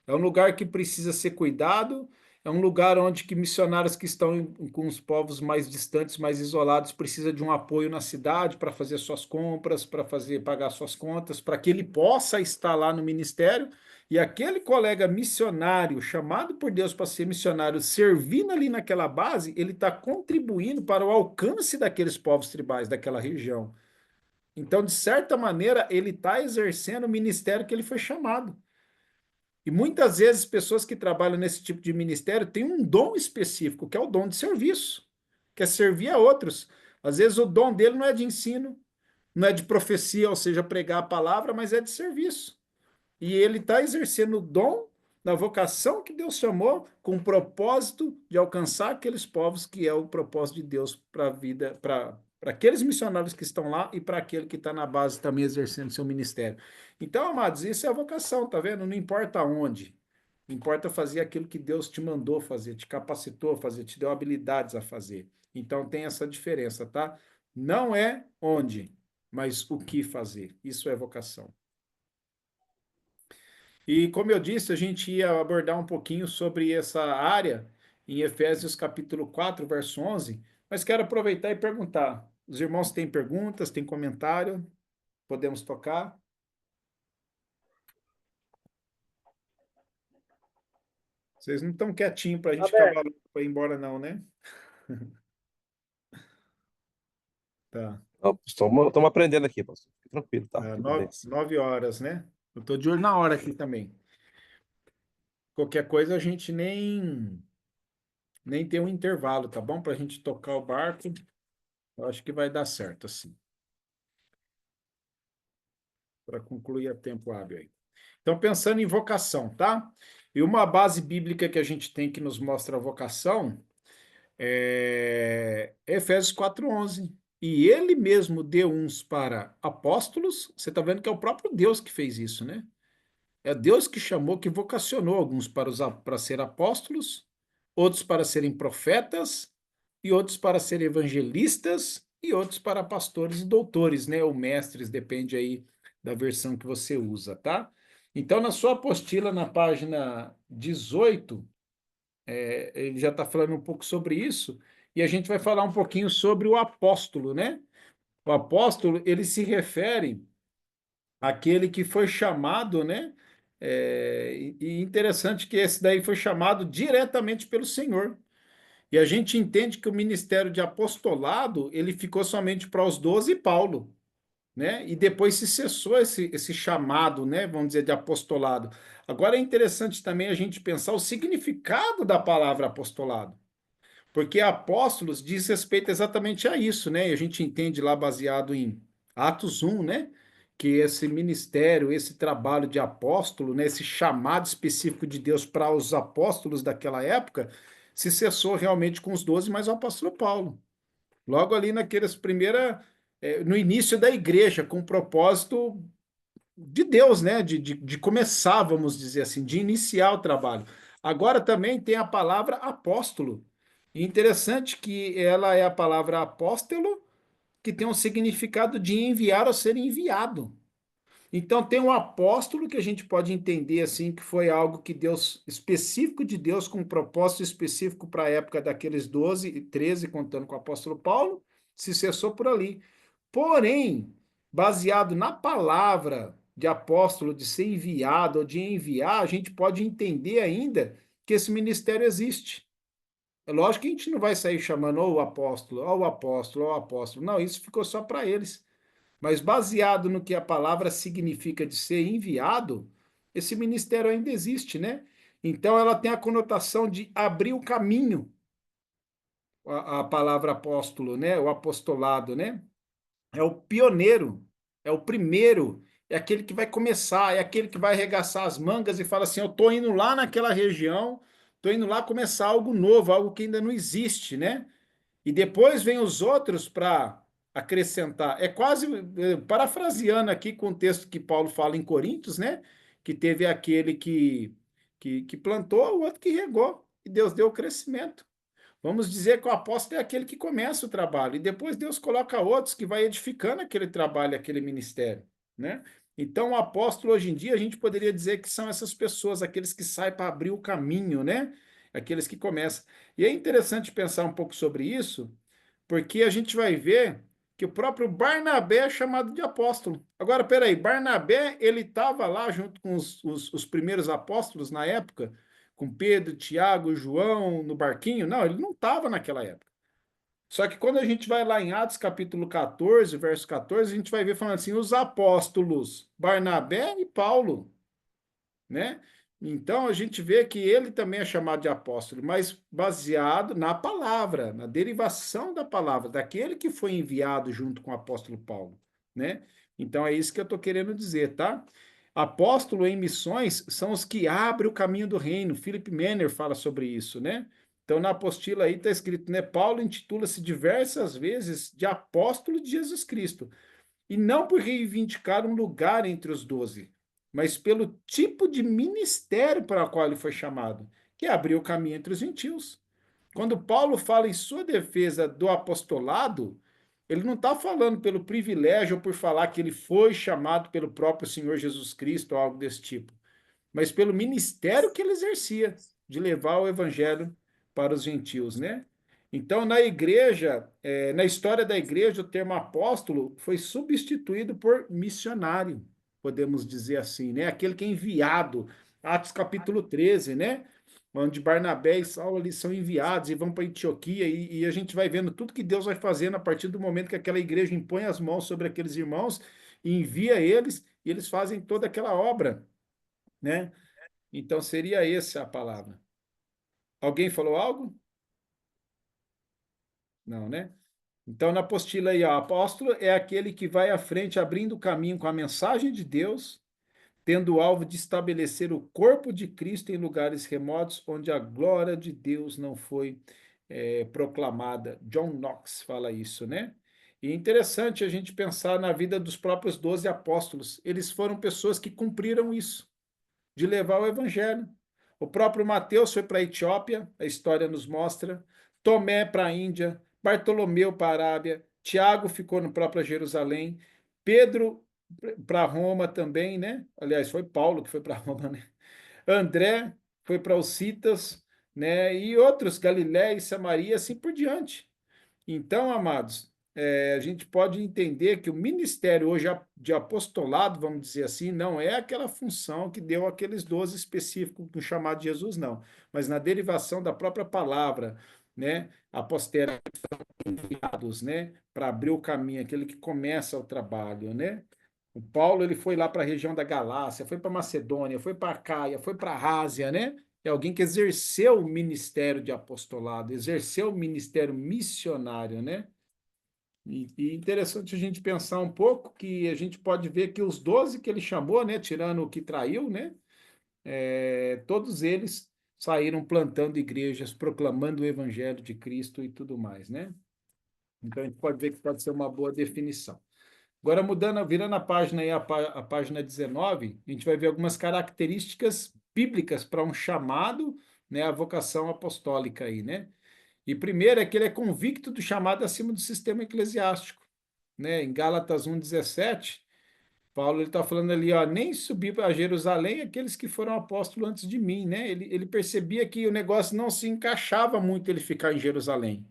É um lugar que precisa ser cuidado, é um lugar onde que missionários que estão com os povos mais distantes, mais isolados, precisa de um apoio na cidade para fazer suas compras, para fazer pagar suas contas, para que ele possa estar lá no ministério. E aquele colega missionário, chamado por Deus para ser missionário, servindo ali naquela base, ele está contribuindo para o alcance daqueles povos tribais daquela região. Então, de certa maneira, ele está exercendo o ministério que ele foi chamado. E muitas vezes pessoas que trabalham nesse tipo de ministério têm um dom específico, que é o dom de serviço, que é servir a outros. Às vezes o dom dele não é de ensino, não é de profecia, ou seja, pregar a palavra, mas é de serviço. E ele está exercendo o dom da vocação que Deus chamou, com o propósito de alcançar aqueles povos, que é o propósito de Deus para a vida, para aqueles missionários que estão lá e para aquele que está na base também exercendo seu ministério. Então, amados, isso é a vocação, tá vendo? Não importa onde. Importa fazer aquilo que Deus te mandou fazer, te capacitou a fazer, te deu habilidades a fazer. Então tem essa diferença, tá? Não é onde, mas o que fazer. Isso é vocação. E como eu disse, a gente ia abordar um pouquinho sobre essa área em Efésios capítulo 4, verso 11, mas quero aproveitar e perguntar. Os irmãos têm perguntas, têm comentário? Podemos tocar? Vocês não estão quietinhos para a gente Aberto. acabar para ir embora, não, né? Tá. Estamos aprendendo aqui, pastor. Fique tranquilo, tá? Tudo bem. 9 horas, né? Eu estou de olho na hora aqui também. Qualquer coisa a gente nem tem um intervalo, tá bom? Para a gente tocar o barco. Eu acho que vai dar certo assim. Para concluir a tempo hábil aí. Então, pensando em vocação, tá? E uma base bíblica que a gente tem que nos mostra a vocação é Efésios 4:11. E ele mesmo deu uns para apóstolos. Você está vendo que é o próprio Deus que fez isso, né? É Deus que chamou, que vocacionou alguns para ser apóstolos, outros para serem profetas, e outros para serem evangelistas, e outros para pastores e doutores, né? Ou mestres, depende aí da versão que você usa, tá? Então, na sua apostila, na página 18, ele já está falando um pouco sobre isso, e a gente vai falar um pouquinho sobre o apóstolo, né? O apóstolo, ele se refere àquele que foi chamado, né? E interessante que esse daí foi chamado diretamente pelo Senhor. E a gente entende que o ministério de apostolado, ele ficou somente para os 12 e Paulo, né? E depois se cessou esse chamado, né? Vamos dizer, de apostolado. Agora é interessante também a gente pensar o significado da palavra apostolado. Porque apóstolos diz respeito exatamente a isso, né? E a gente entende lá baseado em Atos 1, né? Que esse ministério, esse trabalho de apóstolo, né? Esse chamado específico de Deus para os apóstolos daquela época, se cessou realmente com os 12, mas o apóstolo Paulo. Logo ali naqueles no início da igreja, com o propósito de Deus, né? De começar, vamos dizer assim, de iniciar o trabalho. Agora também tem a palavra apóstolo. E interessante que ela é a palavra apóstolo, que tem um significado de enviar ou ser enviado. Então tem um apóstolo que a gente pode entender assim que foi algo que Deus, específico de Deus, com um propósito específico para a época daqueles 12 e 13, contando com o apóstolo Paulo, se cessou por ali. Porém, baseado na palavra de apóstolo, de ser enviado ou de enviar, a gente pode entender ainda que esse ministério existe. É lógico que a gente não vai sair chamando o apóstolo, ó o apóstolo, ó o apóstolo. Não, isso ficou só para eles. Mas baseado no que a palavra significa de ser enviado, esse ministério ainda existe, né? Então ela tem a conotação de abrir o caminho, a palavra apóstolo, né? O apostolado, né? É o pioneiro, é o primeiro, é aquele que vai começar, é aquele que vai arregaçar as mangas e fala assim: eu estou indo lá naquela região, estou indo lá começar algo novo, algo que ainda não existe, né? E depois vem os outros para acrescentar. É quase parafraseando aqui com o texto que Paulo fala em Coríntios, né? Que teve aquele que plantou, o outro que regou, e Deus deu o crescimento. Vamos dizer que o apóstolo é aquele que começa o trabalho, e depois Deus coloca outros que vai edificando aquele trabalho, aquele ministério, né? Então, o apóstolo, hoje em dia, a gente poderia dizer que são essas pessoas, aqueles que saem para abrir o caminho, né? Aqueles que começam. E é interessante pensar um pouco sobre isso, porque a gente vai ver que o próprio Barnabé é chamado de apóstolo. Agora, peraí, Barnabé, ele estava lá junto com os primeiros apóstolos na época, com Pedro, Tiago, João, no barquinho? Não, ele não estava naquela época. Só que quando a gente vai lá em Atos capítulo 14, verso 14, a gente vai ver falando assim, os apóstolos Barnabé e Paulo, né? Então, a gente vê que ele também é chamado de apóstolo, mas baseado na palavra, na derivação da palavra, daquele que foi enviado junto com o apóstolo Paulo, né? Então, é isso que eu estou querendo dizer, tá? Apóstolo em missões são os que abrem o caminho do reino. Philip Manner fala sobre isso, né? Então, na apostila aí está escrito, né? Paulo intitula-se diversas vezes de apóstolo de Jesus Cristo. E não por reivindicar um lugar entre os 12, mas pelo tipo de ministério para o qual ele foi chamado, que é abrir o caminho entre os gentios. Quando Paulo fala em sua defesa do apostolado, ele não está falando pelo privilégio ou por falar que ele foi chamado pelo próprio Senhor Jesus Cristo ou algo desse tipo, mas pelo ministério que ele exercia, de levar o evangelho para os gentios, né? Então, na igreja, na história da igreja, o termo apóstolo foi substituído por missionário, podemos dizer assim, né? Aquele que é enviado. Atos capítulo 13, né? Onde Barnabé e Saulo ali são enviados e vão para Antioquia, e a gente vai vendo tudo que Deus vai fazendo a partir do momento que aquela igreja impõe as mãos sobre aqueles irmãos e envia eles, e eles fazem toda aquela obra, né? Então seria essa a palavra. Alguém falou algo? Não, né? Então, na apostila aí, ó, apóstolo é aquele que vai à frente abrindo o caminho com a mensagem de Deus, tendo o alvo de estabelecer o corpo de Cristo em lugares remotos onde a glória de Deus não foi proclamada. John Knox fala isso, né? E é interessante a gente pensar na vida dos próprios 12 apóstolos. Eles foram pessoas que cumpriram isso, de levar o evangelho. O próprio Mateus foi para a Etiópia, a história nos mostra, Tomé para a Índia, Bartolomeu para a Arábia, Tiago ficou no próprio Jerusalém, Pedro para Roma também, né? Aliás, foi Paulo que foi para Roma, né? André foi para os Citas, né? E outros, Galiléia e Samaria, assim por diante. Então, amados, a gente pode entender que o ministério hoje de apostolado, vamos dizer assim, não é aquela função que deu aqueles 12 específicos no chamado de Jesus, não, mas na derivação da própria palavra, né? Apostera enviados, né? Para abrir o caminho, aquele que começa o trabalho, né? O Paulo ele foi lá para a região da Galácia, foi para Macedônia, foi para Caia, foi para a Ásia, né? É alguém que exerceu o ministério de apostolado, exerceu o ministério missionário, né? E interessante a gente pensar um pouco que a gente pode ver que os 12 que ele chamou, né, tirando o que traiu, né, todos eles saíram plantando igrejas, proclamando o evangelho de Cristo e tudo mais, né? Então a gente pode ver que pode ser uma boa definição. Agora, mudando, virando a página aí, a página 19, a gente vai ver algumas características bíblicas para um chamado, né, a vocação apostólica aí, né? E primeiro é que ele é convicto do chamado acima do sistema eclesiástico, né? Em Gálatas 1,17, Paulo está falando ali, ó, nem subir para Jerusalém aqueles que foram apóstolos antes de mim, né? Ele percebia que o negócio não se encaixava muito ele ficar em Jerusalém,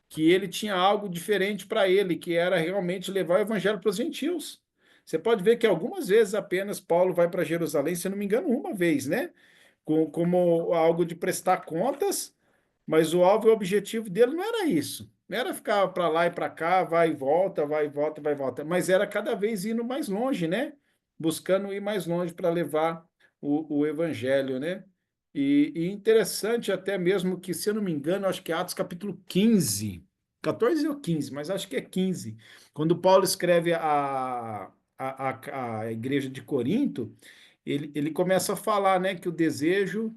que ele tinha algo diferente para ele, que era realmente levar o evangelho para os gentios. Você pode ver que algumas vezes apenas Paulo vai para Jerusalém, se não me engano, uma vez, né? Como algo de prestar contas, mas o alvo e o objetivo dele não era isso. Não era ficar para lá e para cá, vai e volta, vai e volta, vai e volta. Mas era cada vez indo mais longe, né? Buscando ir mais longe para levar o evangelho, né? E interessante até mesmo que, se eu não me engano, acho que é Atos capítulo 15, 14 ou 15, mas acho que é 15, quando Paulo escreve a igreja de Corinto, ele começa a falar, né, que o desejo.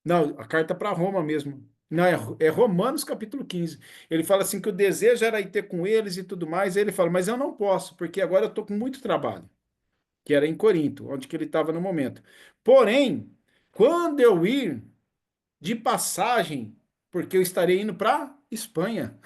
Não, a carta para Roma mesmo. Não, é Romanos capítulo 15. Ele fala assim que o desejo era ir ter com eles e tudo mais. Aí ele fala, mas eu não posso, porque agora eu estou com muito trabalho, que era em Corinto, onde que ele estava no momento. Porém, quando eu ir de passagem, porque eu estarei indo para Espanha.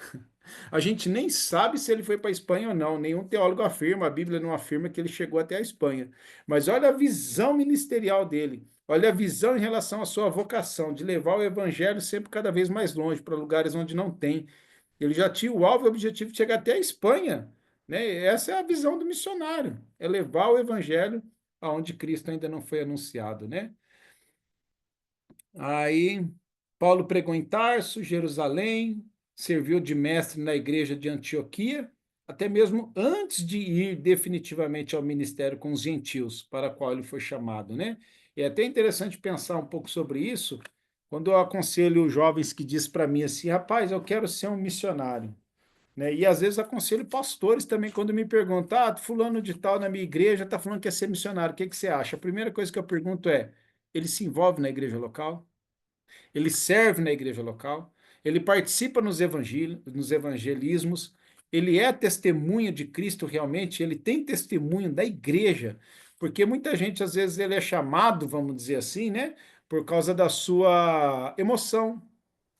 A gente nem sabe se ele foi para a Espanha ou não. Nenhum teólogo afirma, a Bíblia não afirma que ele chegou até a Espanha. Mas olha a visão ministerial dele. Olha a visão em relação à sua vocação, de levar o evangelho sempre cada vez mais longe, para lugares onde não tem. Ele já tinha o alvo e o objetivo de chegar até a Espanha, né? Essa é a visão do missionário, é levar o evangelho aonde Cristo ainda não foi anunciado, né? Aí Paulo pregou em Tarso, Jerusalém, serviu de mestre na igreja de Antioquia, até mesmo antes de ir definitivamente ao ministério com os gentios, para a qual ele foi chamado, né? É até interessante pensar um pouco sobre isso, quando eu aconselho jovens que diz para mim assim, rapaz, eu quero ser um missionário, né? E às vezes aconselho pastores também, quando me perguntam, fulano de tal na minha igreja está falando que quer ser missionário, o que que você acha? A primeira coisa que eu pergunto é, ele se envolve na igreja local? Ele serve na igreja local? Ele participa nos evangelismos? Ele é testemunha de Cristo realmente? Ele tem testemunho da igreja? Porque muita gente, às vezes, ele é chamado, vamos dizer assim, né? Por causa da sua emoção,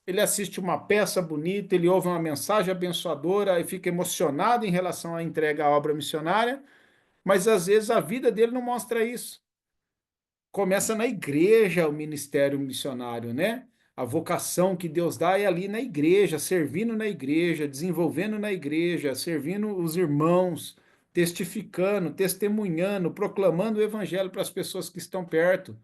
ele assiste uma peça bonita, ele ouve uma mensagem abençoadora e fica emocionado em relação à entrega à obra missionária, mas às vezes a vida dele não mostra isso. Começa na igreja o ministério missionário, né? A vocação que Deus dá é ali na igreja, servindo na igreja, desenvolvendo na igreja, servindo os irmãos, testificando, testemunhando, proclamando o evangelho para as pessoas que estão perto.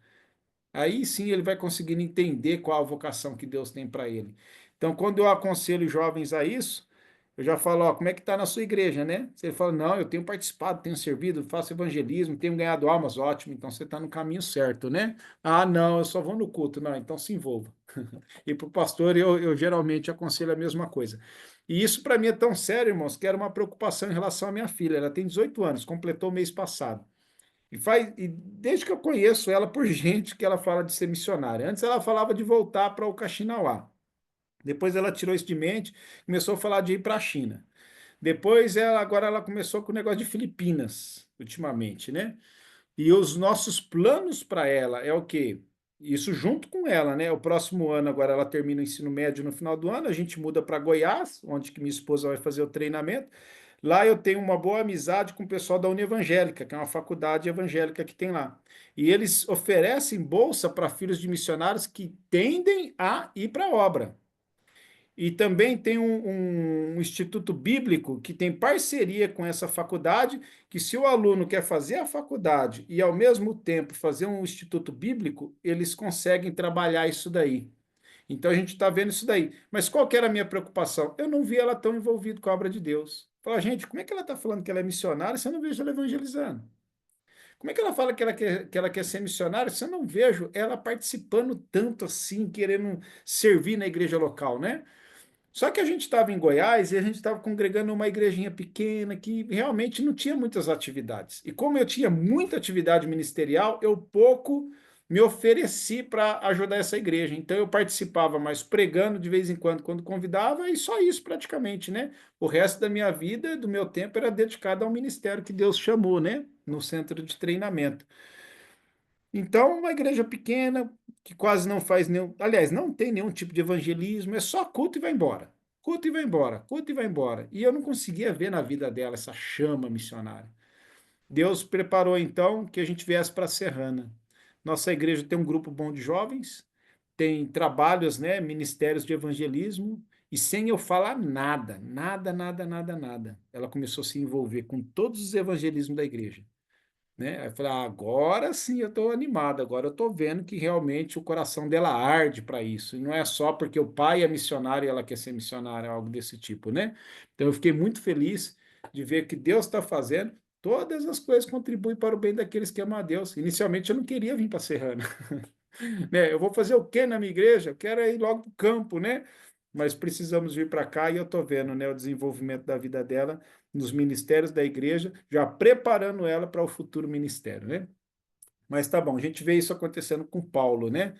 Aí sim ele vai conseguindo entender qual a vocação que Deus tem para ele. Então, quando eu aconselho jovens a isso, eu já falo, ó, como é que está na sua igreja, né? Você fala, não, eu tenho participado, tenho servido, faço evangelismo, tenho ganhado almas, ótimo, então você está no caminho certo, né? Ah, não, eu só vou no culto, não, então se envolva. E para o pastor, eu geralmente aconselho a mesma coisa. E isso para mim é tão sério, irmãos, que era uma preocupação em relação à minha filha. Ela tem 18 anos, completou o mês passado. E desde que eu conheço ela por gente que ela fala de ser missionária. Antes ela falava de voltar para o Caxinauá. Depois ela tirou isso de mente, começou a falar de ir para a China. Depois agora ela começou com o negócio de Filipinas, ultimamente, né? E os nossos planos para ela é o quê? Isso junto com ela, né? O próximo ano, agora ela termina o ensino médio no final do ano, a gente muda para Goiás, onde que minha esposa vai fazer o treinamento. Lá eu tenho uma boa amizade com o pessoal da Univangélica, que é uma faculdade evangélica que tem lá. E eles oferecem bolsa para filhos de missionários que tendem a ir para a obra. E também tem um instituto bíblico que tem parceria com essa faculdade, que se o aluno quer fazer a faculdade e ao mesmo tempo fazer um instituto bíblico, eles conseguem trabalhar isso daí. Então a gente está vendo isso daí. Mas qual que era a minha preocupação? Eu não vi ela tão envolvida com a obra de Deus. Fala, gente, como é que ela está falando que ela é missionária se eu não vejo ela evangelizando? Como é que ela fala que ela quer ser missionária se eu não vejo ela participando tanto assim, querendo servir na igreja local, né? Só que a gente estava em Goiás e a gente estava congregando uma igrejinha pequena que realmente não tinha muitas atividades. E como eu tinha muita atividade ministerial, eu pouco me ofereci para ajudar essa igreja. Então eu participava mais pregando de vez em quando convidava, e só isso praticamente, né? O resto da minha vida, do meu tempo, era dedicado ao ministério que Deus chamou, né? No centro de treinamento. Então, uma igreja pequena, que quase não faz nenhum. Aliás, não tem nenhum tipo de evangelismo, é só culto e vai embora. Culto e vai embora, culto e vai embora. E eu não conseguia ver na vida dela essa chama missionária. Deus preparou então que a gente viesse para a Serrana. Nossa igreja tem um grupo bom de jovens, tem trabalhos, né, ministérios de evangelismo, e sem eu falar nada, nada, nada, nada, nada, ela começou a se envolver com todos os evangelismos da igreja, né? Aí eu falei, agora sim eu estou animado, agora eu estou vendo que realmente o coração dela arde para isso, e não é só porque o pai é missionário e ela quer ser missionária, algo desse tipo, né? Então eu fiquei muito feliz de ver que Deus está fazendo, todas as coisas contribuem para o bem daqueles que amam a Deus. Inicialmente eu não queria vir para Serrana, né? Eu vou fazer o quê na minha igreja? Eu quero ir logo para o campo, né? Mas precisamos vir para cá e eu estou vendo, né, o desenvolvimento da vida dela nos ministérios da igreja, já preparando ela para o futuro ministério, né? Mas tá bom, a gente vê isso acontecendo com Paulo, né?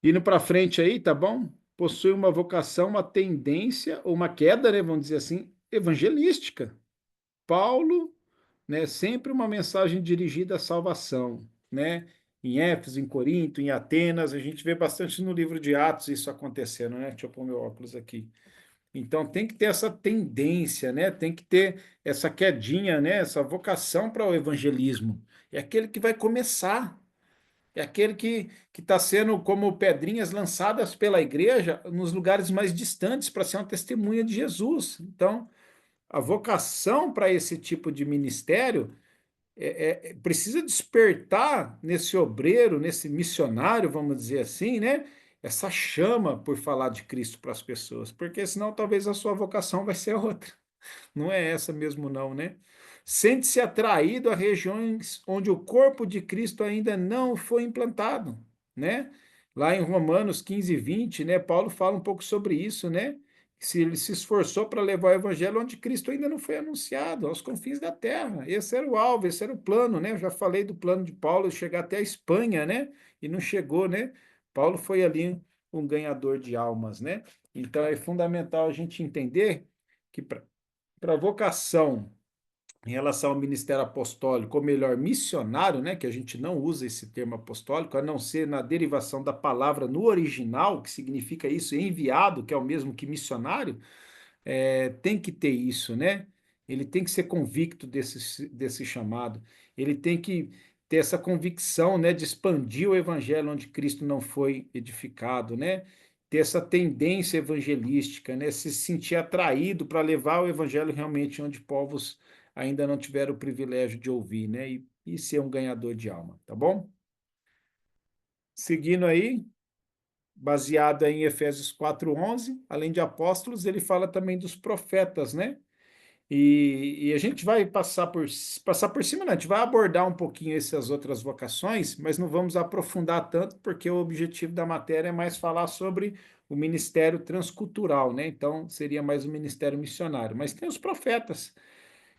Indo para frente aí, tá bom? Possui uma vocação, uma tendência, ou uma queda, né, vamos dizer assim, evangelística. Paulo, né, sempre uma mensagem dirigida à salvação, né? Em Éfeso, em Corinto, em Atenas, a gente vê bastante no livro de Atos isso acontecendo, né? Deixa eu pôr meu óculos aqui. Então tem que ter essa tendência, né? Tem que ter essa quedinha, né? Essa vocação para o evangelismo. É aquele que vai começar, é aquele que está sendo como pedrinhas lançadas pela igreja nos lugares mais distantes para ser uma testemunha de Jesus. Então, a vocação para esse tipo de ministério precisa despertar nesse obreiro, nesse missionário, vamos dizer assim, né? Essa chama por falar de Cristo para as pessoas, porque senão talvez a sua vocação vai ser outra. Não é essa mesmo, não, né? sente-se atraído a regiões onde o corpo de Cristo ainda não foi implantado, né? Lá em Romanos 15, 20, né, Paulo fala um pouco sobre isso, né? Se ele se esforçou para levar o evangelho onde Cristo ainda não foi anunciado, aos confins da terra. Esse era o alvo, esse era o plano, né? Eu já falei do plano de Paulo chegar até a Espanha, né? E não chegou, né? Paulo foi ali um ganhador de almas, né? Então é fundamental a gente entender que para a vocação em relação ao ministério apostólico, ou melhor, missionário, né, que a gente não usa esse termo apostólico, a não ser na derivação da palavra no original, que significa isso, enviado, que é o mesmo que missionário, tem que ter isso, né? Ele tem que ser convicto desse chamado, ele tem que ter essa convicção, né, de expandir o evangelho onde Cristo não foi edificado, né? Ter essa tendência evangelística, né? Se sentir atraído para levar o evangelho realmente onde povos ainda não tiveram o privilégio de ouvir, né? E ser um ganhador de alma, tá bom? Seguindo aí, baseado em Efésios 4:11, além de apóstolos, ele fala também dos profetas, né? E a gente vai passar por cima, não, a gente vai abordar um pouquinho essas outras vocações, mas não vamos aprofundar tanto, porque o objetivo da matéria é mais falar sobre o ministério transcultural, né? Então, seria mais o ministério missionário. Mas tem os profetas,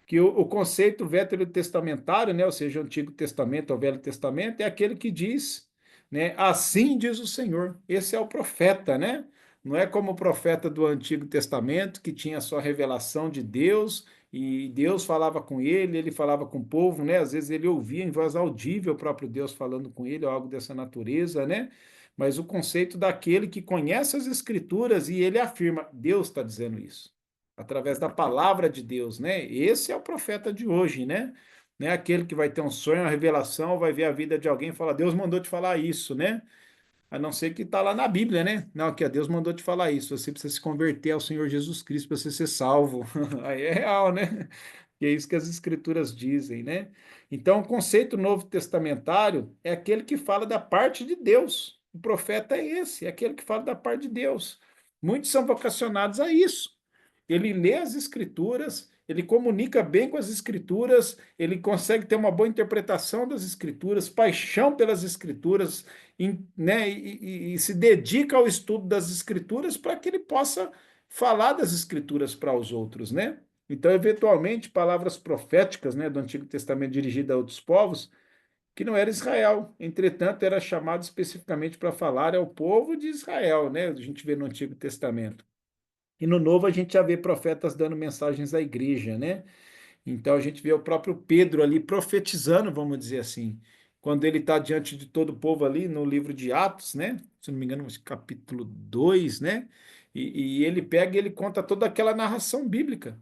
que o conceito veterotestamentário, né, ou seja, o Antigo Testamento ou Velho Testamento, é aquele que diz, né, assim diz o Senhor. Esse é o profeta, né? Não é como o profeta do Antigo Testamento, que tinha só revelação de Deus, e Deus falava com ele falava com o povo, né? Às vezes ele ouvia em voz audível o próprio Deus falando com ele, ou algo dessa natureza, né? Mas o conceito daquele que conhece as Escrituras e ele afirma, Deus está dizendo isso através da palavra de Deus, né? Esse é o profeta de hoje, né? Né? Aquele que vai ter um sonho, uma revelação, vai ver a vida de alguém e falar, Deus mandou te falar isso, né? A não ser que está lá na Bíblia, né? Não, que Deus mandou te falar isso. Você precisa se converter ao Senhor Jesus Cristo para você ser salvo. Aí é real, né? E é isso que as Escrituras dizem, né? Então, o conceito novo testamentário é aquele que fala da parte de Deus. O profeta é esse, é aquele que fala da parte de Deus. Muitos são vocacionados a isso. Ele lê as Escrituras, ele comunica bem com as Escrituras, ele consegue ter uma boa interpretação das Escrituras, paixão pelas Escrituras, né, e se dedica ao estudo das Escrituras para que ele possa falar das Escrituras para os outros, né? Então, eventualmente, palavras proféticas, né, do Antigo Testamento dirigidas a outros povos, que não era Israel, entretanto, era chamado especificamente para falar ao povo de Israel, né? A gente vê no Antigo Testamento. E no Novo a gente já vê profetas dando mensagens à igreja, né? Então a gente vê o próprio Pedro ali profetizando, vamos dizer assim, quando ele está diante de todo o povo ali no livro de Atos, né? Se não me engano, capítulo 2, né? E ele pega e ele conta toda aquela narração bíblica.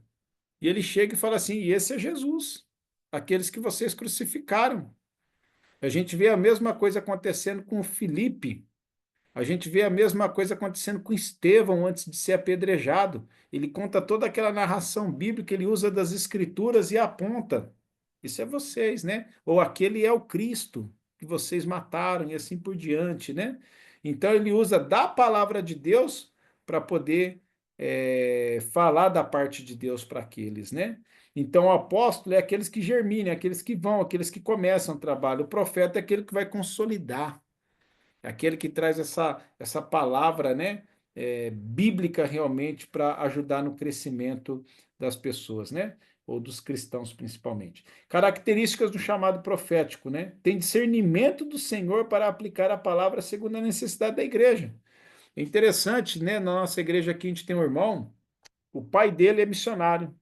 E ele chega e fala assim: e esse é Jesus, aqueles que vocês crucificaram. A gente vê a mesma coisa acontecendo com Filipe. A gente vê a mesma coisa acontecendo com Estevão antes de ser apedrejado. Ele conta toda aquela narração bíblica, ele usa das escrituras e aponta. Isso é vocês, né? Ou aquele é o Cristo que vocês mataram e assim por diante, né? Então ele usa da palavra de Deus para poder falar da parte de Deus para aqueles, né? Então o apóstolo é aqueles que germinam, é aqueles que vão, aqueles que começam o trabalho. O profeta é aquele que vai consolidar. É aquele que traz essa palavra, né, bíblica realmente para ajudar no crescimento das pessoas, né, ou dos cristãos principalmente. Características do chamado profético, né, tem discernimento do Senhor para aplicar a palavra segundo a necessidade da igreja. É interessante, né, na nossa igreja aqui a gente tem um irmão, o pai dele é missionário.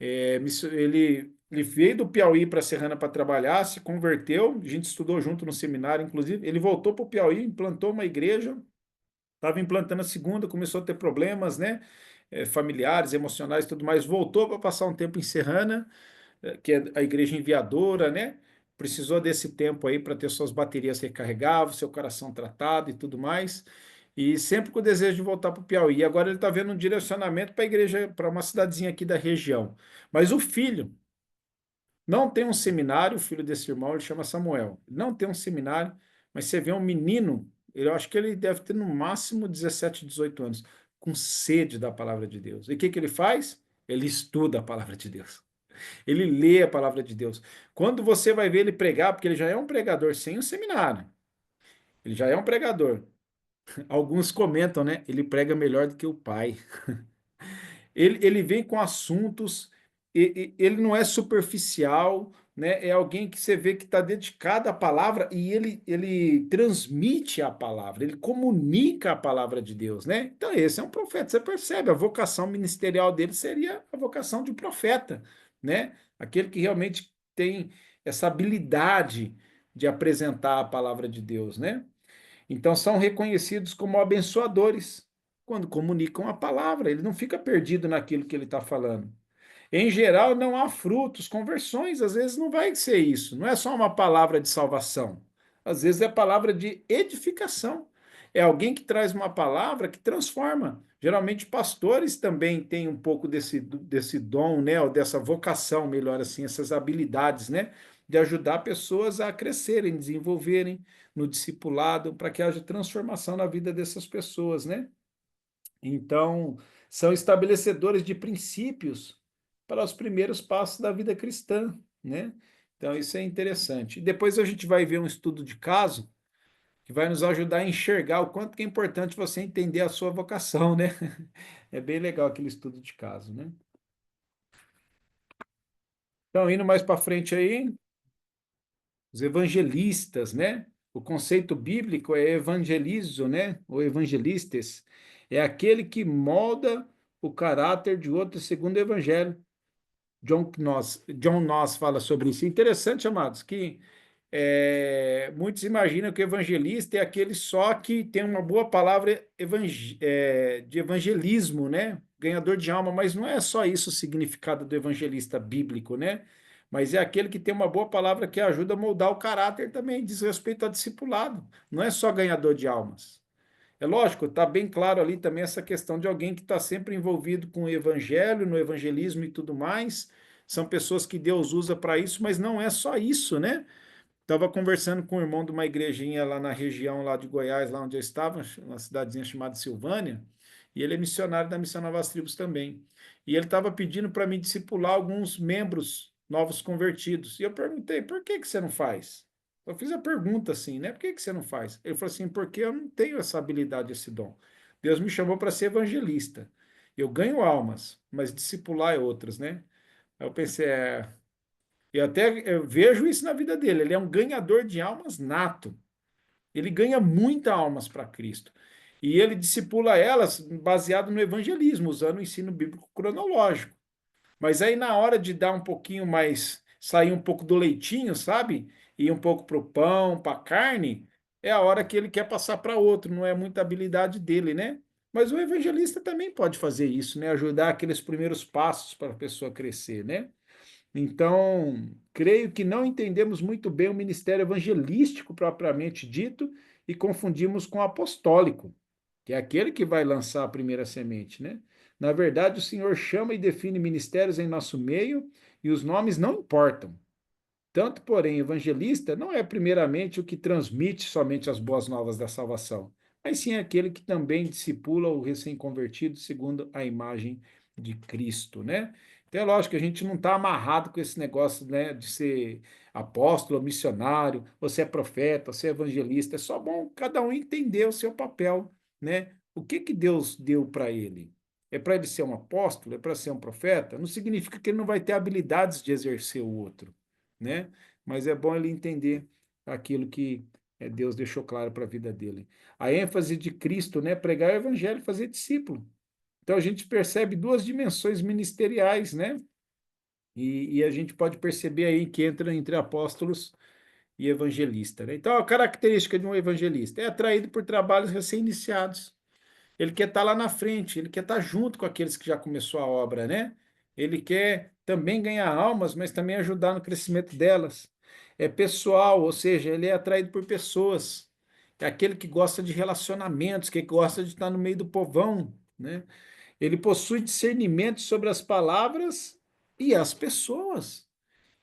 Ele veio do Piauí para a Serrana para trabalhar, se converteu, a gente estudou junto no seminário, inclusive. Ele voltou para o Piauí, implantou uma igreja, estava implantando a segunda, começou a ter problemas, né? Familiares, emocionais e tudo mais. Voltou para passar um tempo em Serrana, que é a igreja enviadora, né? Precisou desse tempo aí para ter suas baterias recarregáveis, seu coração tratado e tudo mais. E sempre com o desejo de voltar para o Piauí. E agora ele está vendo um direcionamento para a igreja, para uma cidadezinha aqui da região. Mas o filho não tem um seminário, o filho desse irmão, ele chama Samuel. Não tem um seminário, mas você vê um menino, eu acho que ele deve ter no máximo 17, 18 anos, com sede da palavra de Deus. E o que ele faz? Ele estuda a palavra de Deus. Ele lê a palavra de Deus. Quando você vai ver ele pregar, porque ele já é um pregador sem o seminário, ele já é um pregador. Alguns comentam, né? Ele prega melhor do que o pai. Ele vem com assuntos, ele não é superficial, né? É alguém que você vê que está dedicado à palavra e ele transmite a palavra, ele comunica a palavra de Deus, né? Então, esse é um profeta. Você percebe, a vocação ministerial dele seria a vocação de profeta, né? Aquele que realmente tem essa habilidade de apresentar a palavra de Deus, né? Então, são reconhecidos como abençoadores quando comunicam a palavra, ele não fica perdido naquilo que ele está falando. Em geral, não há frutos, conversões, às vezes não vai ser isso, não é só uma palavra de salvação, às vezes é palavra de edificação. É alguém que traz uma palavra que transforma. Geralmente, pastores também têm um pouco desse dom, né, ou dessa vocação, melhor assim, essas habilidades, né, de ajudar pessoas a crescerem, desenvolverem no discipulado, para que haja transformação na vida dessas pessoas, né? Então, são estabelecedores de princípios para os primeiros passos da vida cristã, né? Então, isso é interessante. E depois a gente vai ver um estudo de caso que vai nos ajudar a enxergar o quanto que é importante você entender a sua vocação, né? É bem legal aquele estudo de caso, né? Então, indo mais para frente aí, os evangelistas, né? O conceito bíblico é evangelizo, né? Ou evangelistas. É aquele que molda o caráter de outro segundo o evangelho. John Knox fala sobre isso. Interessante, amados, que muitos imaginam que o evangelista é aquele só que tem uma boa palavra de evangelismo, né? Ganhador de alma, mas não é só isso o significado do evangelista bíblico, né? Mas é aquele que tem uma boa palavra que ajuda a moldar o caráter também, diz respeito ao discipulado. Não é só ganhador de almas. É lógico, está bem claro ali também essa questão de alguém que está sempre envolvido com o evangelho, no evangelismo e tudo mais. São pessoas que Deus usa para isso, mas não é só isso, né? Estava conversando com o irmão de uma igrejinha lá na região lá de Goiás, lá onde eu estava, uma cidadezinha chamada Silvânia, e ele é missionário da Missão Novas Tribos também. E ele estava pedindo para me discipular alguns membros novos convertidos. E eu perguntei, por que que você não faz? Eu fiz a pergunta assim, né? Por que que você não faz? Ele falou assim, porque eu não tenho essa habilidade, esse dom. Deus me chamou para ser evangelista. Eu ganho almas, mas discipular é outras, né? Aí eu pensei, eu vejo isso na vida dele. Ele é um ganhador de almas nato. Ele ganha muitas almas para Cristo. E ele discipula elas baseado no evangelismo, usando o ensino bíblico cronológico. Mas aí, na hora de dar um pouquinho mais, sair um pouco do leitinho, sabe? Ir um pouco para o pão, para a carne, é a hora que ele quer passar para outro, não é muita habilidade dele, né? Mas o evangelista também pode fazer isso, né? Ajudar aqueles primeiros passos para a pessoa crescer, né? Então, creio que não entendemos muito bem o ministério evangelístico propriamente dito e confundimos com o apostólico, que é aquele que vai lançar a primeira semente, né? Na verdade, o Senhor chama e define ministérios em nosso meio e os nomes não importam. Tanto, porém, evangelista não é primeiramente o que transmite somente as boas novas da salvação, mas sim aquele que também discipula o recém-convertido segundo a imagem de Cristo, né? Então é lógico que a gente não está amarrado com esse negócio, né, de ser apóstolo, missionário, você é profeta, você é evangelista. É só bom cada um entender o seu papel, né? O que que Deus deu para ele? É para ele ser um apóstolo? É para ser um profeta? Não significa que ele não vai ter habilidades de exercer o outro, né? Mas é bom ele entender aquilo que Deus deixou claro para a vida dele. A ênfase de Cristo, né? Pregar o evangelho, fazer discípulo. Então a gente percebe duas dimensões ministeriais, né? E a gente pode perceber aí que entra entre apóstolos e evangelista, né? Então a característica de um evangelista é atraído por trabalhos recém-iniciados. Ele quer estar lá na frente, ele quer estar junto com aqueles que já começou a obra, né? Ele quer também ganhar almas, mas também ajudar no crescimento delas. É pessoal, ou seja, ele é atraído por pessoas. É aquele que gosta de relacionamentos, que gosta de estar no meio do povão, né? Ele possui discernimento sobre as palavras e as pessoas.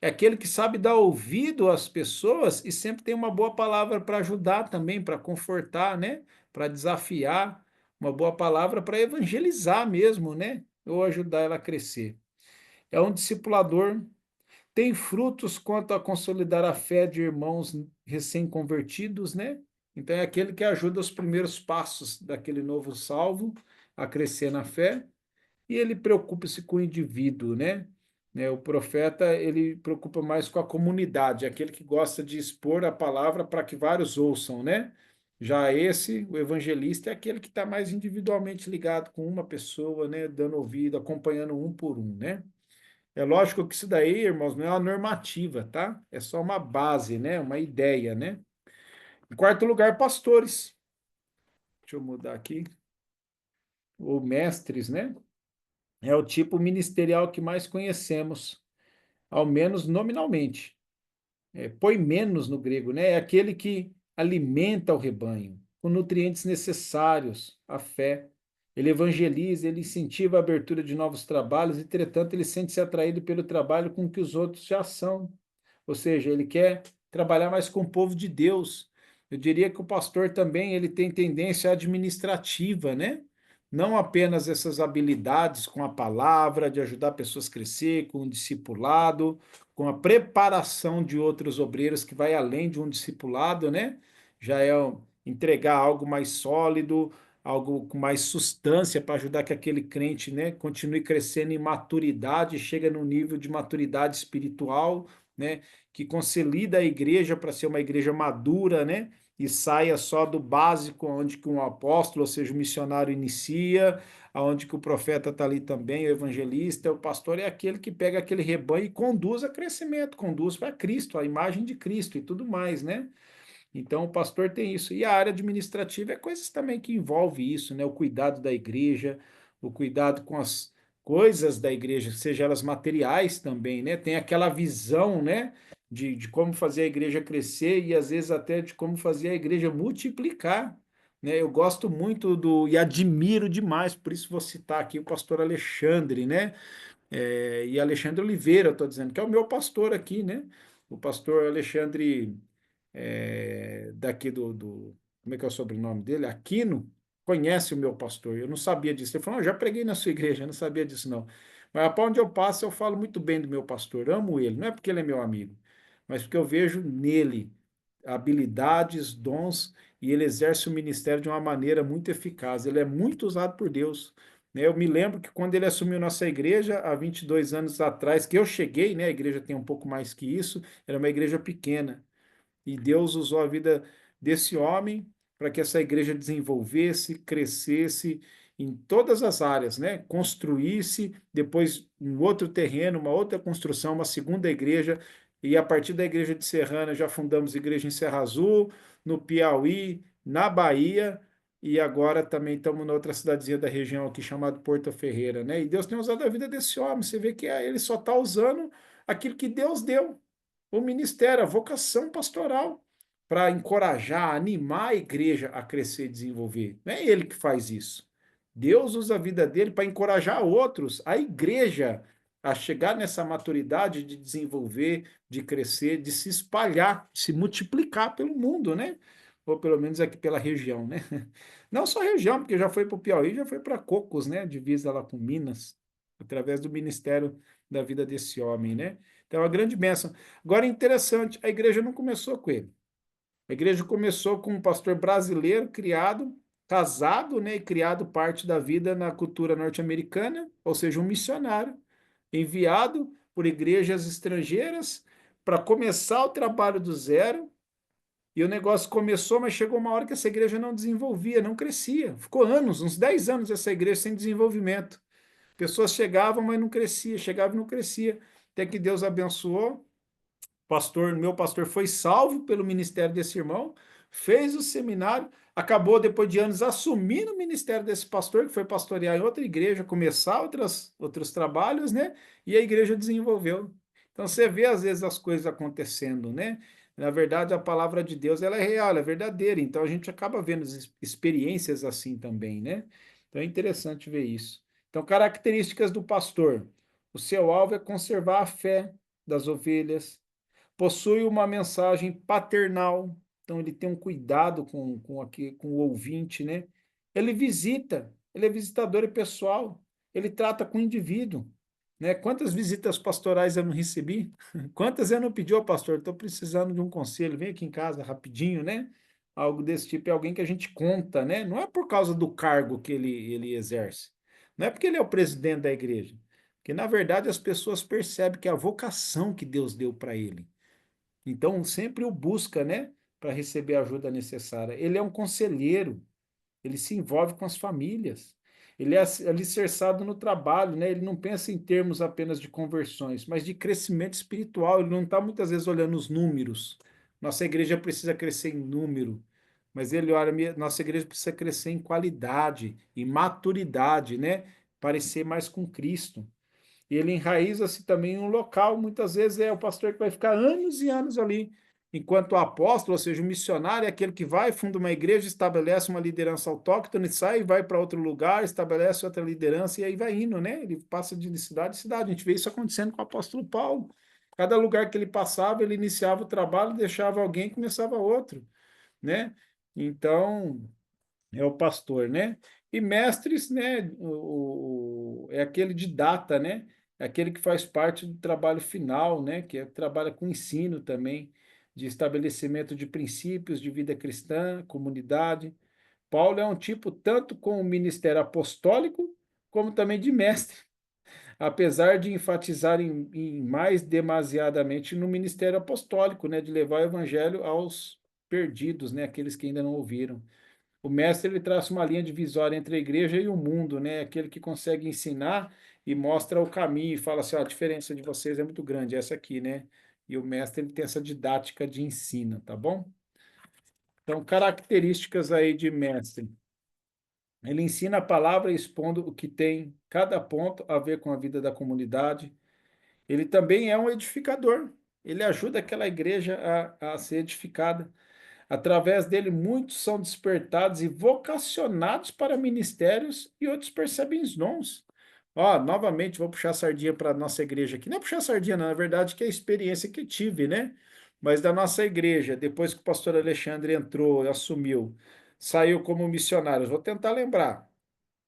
É aquele que sabe dar ouvido às pessoas e sempre tem uma boa palavra para ajudar também, para confortar, né? Para desafiar, uma boa palavra para evangelizar mesmo, né? Ou ajudar ela a crescer. é um discipulador, tem frutos quanto a consolidar a fé de irmãos recém-convertidos, né? Então, é aquele que ajuda os primeiros passos daquele novo salvo a crescer na fé, e ele preocupa-se com o indivíduo, né? O profeta, ele preocupa mais com a comunidade, aquele que gosta de expor a palavra para que vários ouçam, né? Já esse, o evangelista, é aquele que está mais individualmente ligado com uma pessoa, né? Dando ouvido, acompanhando um por um, né? É lógico que isso daí, irmãos, não é uma normativa, tá? É só uma base, né? Uma ideia, né? Em quarto lugar, pastores. Deixa eu mudar aqui. Ou mestres, né? É o tipo ministerial que mais conhecemos, ao menos nominalmente. Põe menos no grego, né? É aquele que alimenta o rebanho com nutrientes necessários à fé. Ele evangeliza, ele incentiva a abertura de novos trabalhos, entretanto, ele sente-se atraído pelo trabalho com que os outros já são. Ou seja, ele quer trabalhar mais com o povo de Deus. Eu diria que o pastor também ele tem tendência administrativa, né? Não apenas essas habilidades com a palavra, de ajudar pessoas a crescer, com o discipulado, com a preparação de outros obreiros que vai além de um discipulado, né? Já é entregar algo mais sólido, algo com mais substância para ajudar que aquele crente, né, continue crescendo em maturidade, chega no nível de maturidade espiritual, né, que consolida a igreja para ser uma igreja madura, né, e saia só do básico, onde que um apóstolo, ou seja, o missionário inicia, aonde que o profeta está ali também, o evangelista, o pastor é aquele que pega aquele rebanho e conduz a crescimento, conduz para Cristo, a imagem de Cristo e tudo mais, né? Então, o pastor tem isso. E a área administrativa é coisas também que envolve isso, né? O cuidado da igreja, o cuidado com as coisas da igreja, seja elas materiais também, né? Tem aquela visão, né? De como fazer a igreja crescer e às vezes até de como fazer a igreja multiplicar, né? Eu gosto muito e admiro demais, por isso vou citar aqui o pastor Alexandre, né? E Alexandre Oliveira, eu estou dizendo, que é o meu pastor aqui, né? O pastor Alexandre daqui como é que é o sobrenome dele? Aquino, conhece o meu pastor. Eu não sabia disso. Ele falou, eu já preguei na sua igreja, eu não sabia disso não. Mas para onde eu passo, eu falo muito bem do meu pastor, amo ele, não é porque ele é meu amigo, mas porque eu vejo nele habilidades, dons, e ele exerce o ministério de uma maneira muito eficaz. Ele é muito usado por Deus, né? Eu me lembro que quando ele assumiu nossa igreja, há 22 anos atrás, que eu cheguei, né? A igreja tem um pouco mais que isso, era uma igreja pequena. E Deus usou a vida desse homem para que essa igreja desenvolvesse, crescesse em todas as áreas, né? Construísse, depois um outro terreno, uma outra construção, uma segunda igreja, e a partir da igreja de Serrana já fundamos igreja em Serra Azul, no Piauí, na Bahia, e agora também estamos em outra cidadezinha da região aqui chamada Porto Ferreira, né? E Deus tem usado a vida desse homem, você vê que ele só está usando aquilo que Deus deu, o ministério, a vocação pastoral, para encorajar, animar a igreja a crescer e desenvolver. Não é ele que faz isso. Deus usa a vida dele para encorajar outros, a igreja, a chegar nessa maturidade de desenvolver, de crescer, de se espalhar, de se multiplicar pelo mundo, né? Ou pelo menos aqui pela região, né? Não só região, porque já foi para o Piauí, já foi para Cocos, né? Divisa lá com Minas, através do ministério da vida desse homem, né? Então, é uma grande bênção. Agora, interessante, a igreja não começou com ele. A igreja começou com um pastor brasileiro, criado, casado, né, e criado parte da vida na cultura norte-americana, ou seja, um missionário, enviado por igrejas estrangeiras para começar o trabalho do zero. E o negócio começou, mas chegou uma hora que essa igreja não desenvolvia, não crescia. Ficou anos, uns 10 anos essa igreja sem desenvolvimento. Pessoas chegavam, mas não crescia, chegava e não crescia. Até que Deus abençoou, meu pastor foi salvo pelo ministério desse irmão, fez o seminário, acabou depois de anos assumindo o ministério desse pastor, que foi pastorear em outra igreja, começar outros trabalhos, né? E a igreja desenvolveu. Então você vê às vezes as coisas acontecendo, né? Na verdade, a palavra de Deus ela é real, ela é verdadeira. Então a gente acaba vendo experiências assim também, né? Então é interessante ver isso. Então, características do pastor. O seu alvo é conservar a fé das ovelhas, possui uma mensagem paternal, então ele tem um cuidado com o ouvinte, né? Ele visita, ele é visitador pessoal, ele trata com o indivíduo, né? Quantas visitas pastorais eu não recebi? Quantas eu não pedi, ô pastor, estou precisando de um conselho, vem aqui em casa rapidinho, né? Algo desse tipo é alguém que a gente conta, né? Não é por causa do cargo que ele exerce, não é porque ele é o presidente da igreja, porque na verdade as pessoas percebem que é a vocação que Deus deu para ele. Então sempre o busca, né? Para receber a ajuda necessária. Ele é um conselheiro, ele se envolve com as famílias. Ele é alicerçado no trabalho, né? Ele não pensa em termos apenas de conversões, mas de crescimento espiritual. Ele não está muitas vezes olhando os números. Nossa igreja precisa crescer em número, mas ele olha, nossa igreja precisa crescer em qualidade, em maturidade, né? Parecer mais com Cristo. E ele enraiza-se também em um local, muitas vezes é o pastor que vai ficar anos e anos ali, enquanto o apóstolo, ou seja, o missionário, é aquele que vai, funda uma igreja, estabelece uma liderança autóctone, sai, vai para outro lugar, estabelece outra liderança e aí vai indo, né? Ele passa de cidade em cidade. A gente vê isso acontecendo com o apóstolo Paulo. Cada lugar que ele passava, ele iniciava o trabalho, deixava alguém e começava outro, né? Então, é o pastor, né? E mestres, né? É aquele didata, né? É aquele que faz parte do trabalho final, né? Trabalha com ensino também, de estabelecimento de princípios de vida cristã, comunidade. Paulo é um tipo tanto com o ministério apostólico, como também de mestre, apesar de enfatizar em mais demasiadamente no ministério apostólico, né? De levar o evangelho aos perdidos, né? Aqueles que ainda não ouviram. O mestre ele traça uma linha divisória entre a igreja e o mundo, né? Aquele que consegue ensinar e mostra o caminho e fala assim, ó, a diferença de vocês é muito grande, essa aqui, né? E o mestre ele tem essa didática de ensino, tá bom? Então, características aí de mestre. Ele ensina a palavra expondo o que tem cada ponto a ver com a vida da comunidade. Ele também é um edificador. Ele ajuda aquela igreja a ser edificada. Através dele, muitos são despertados e vocacionados para ministérios e outros percebem os dons. Ó, novamente, vou puxar a sardinha para a nossa igreja aqui. Não é puxar a sardinha, não, na verdade, que é a experiência que eu tive, né? Mas da nossa igreja, depois que o pastor Alexandre entrou, assumiu, saiu como missionário. Vou tentar lembrar.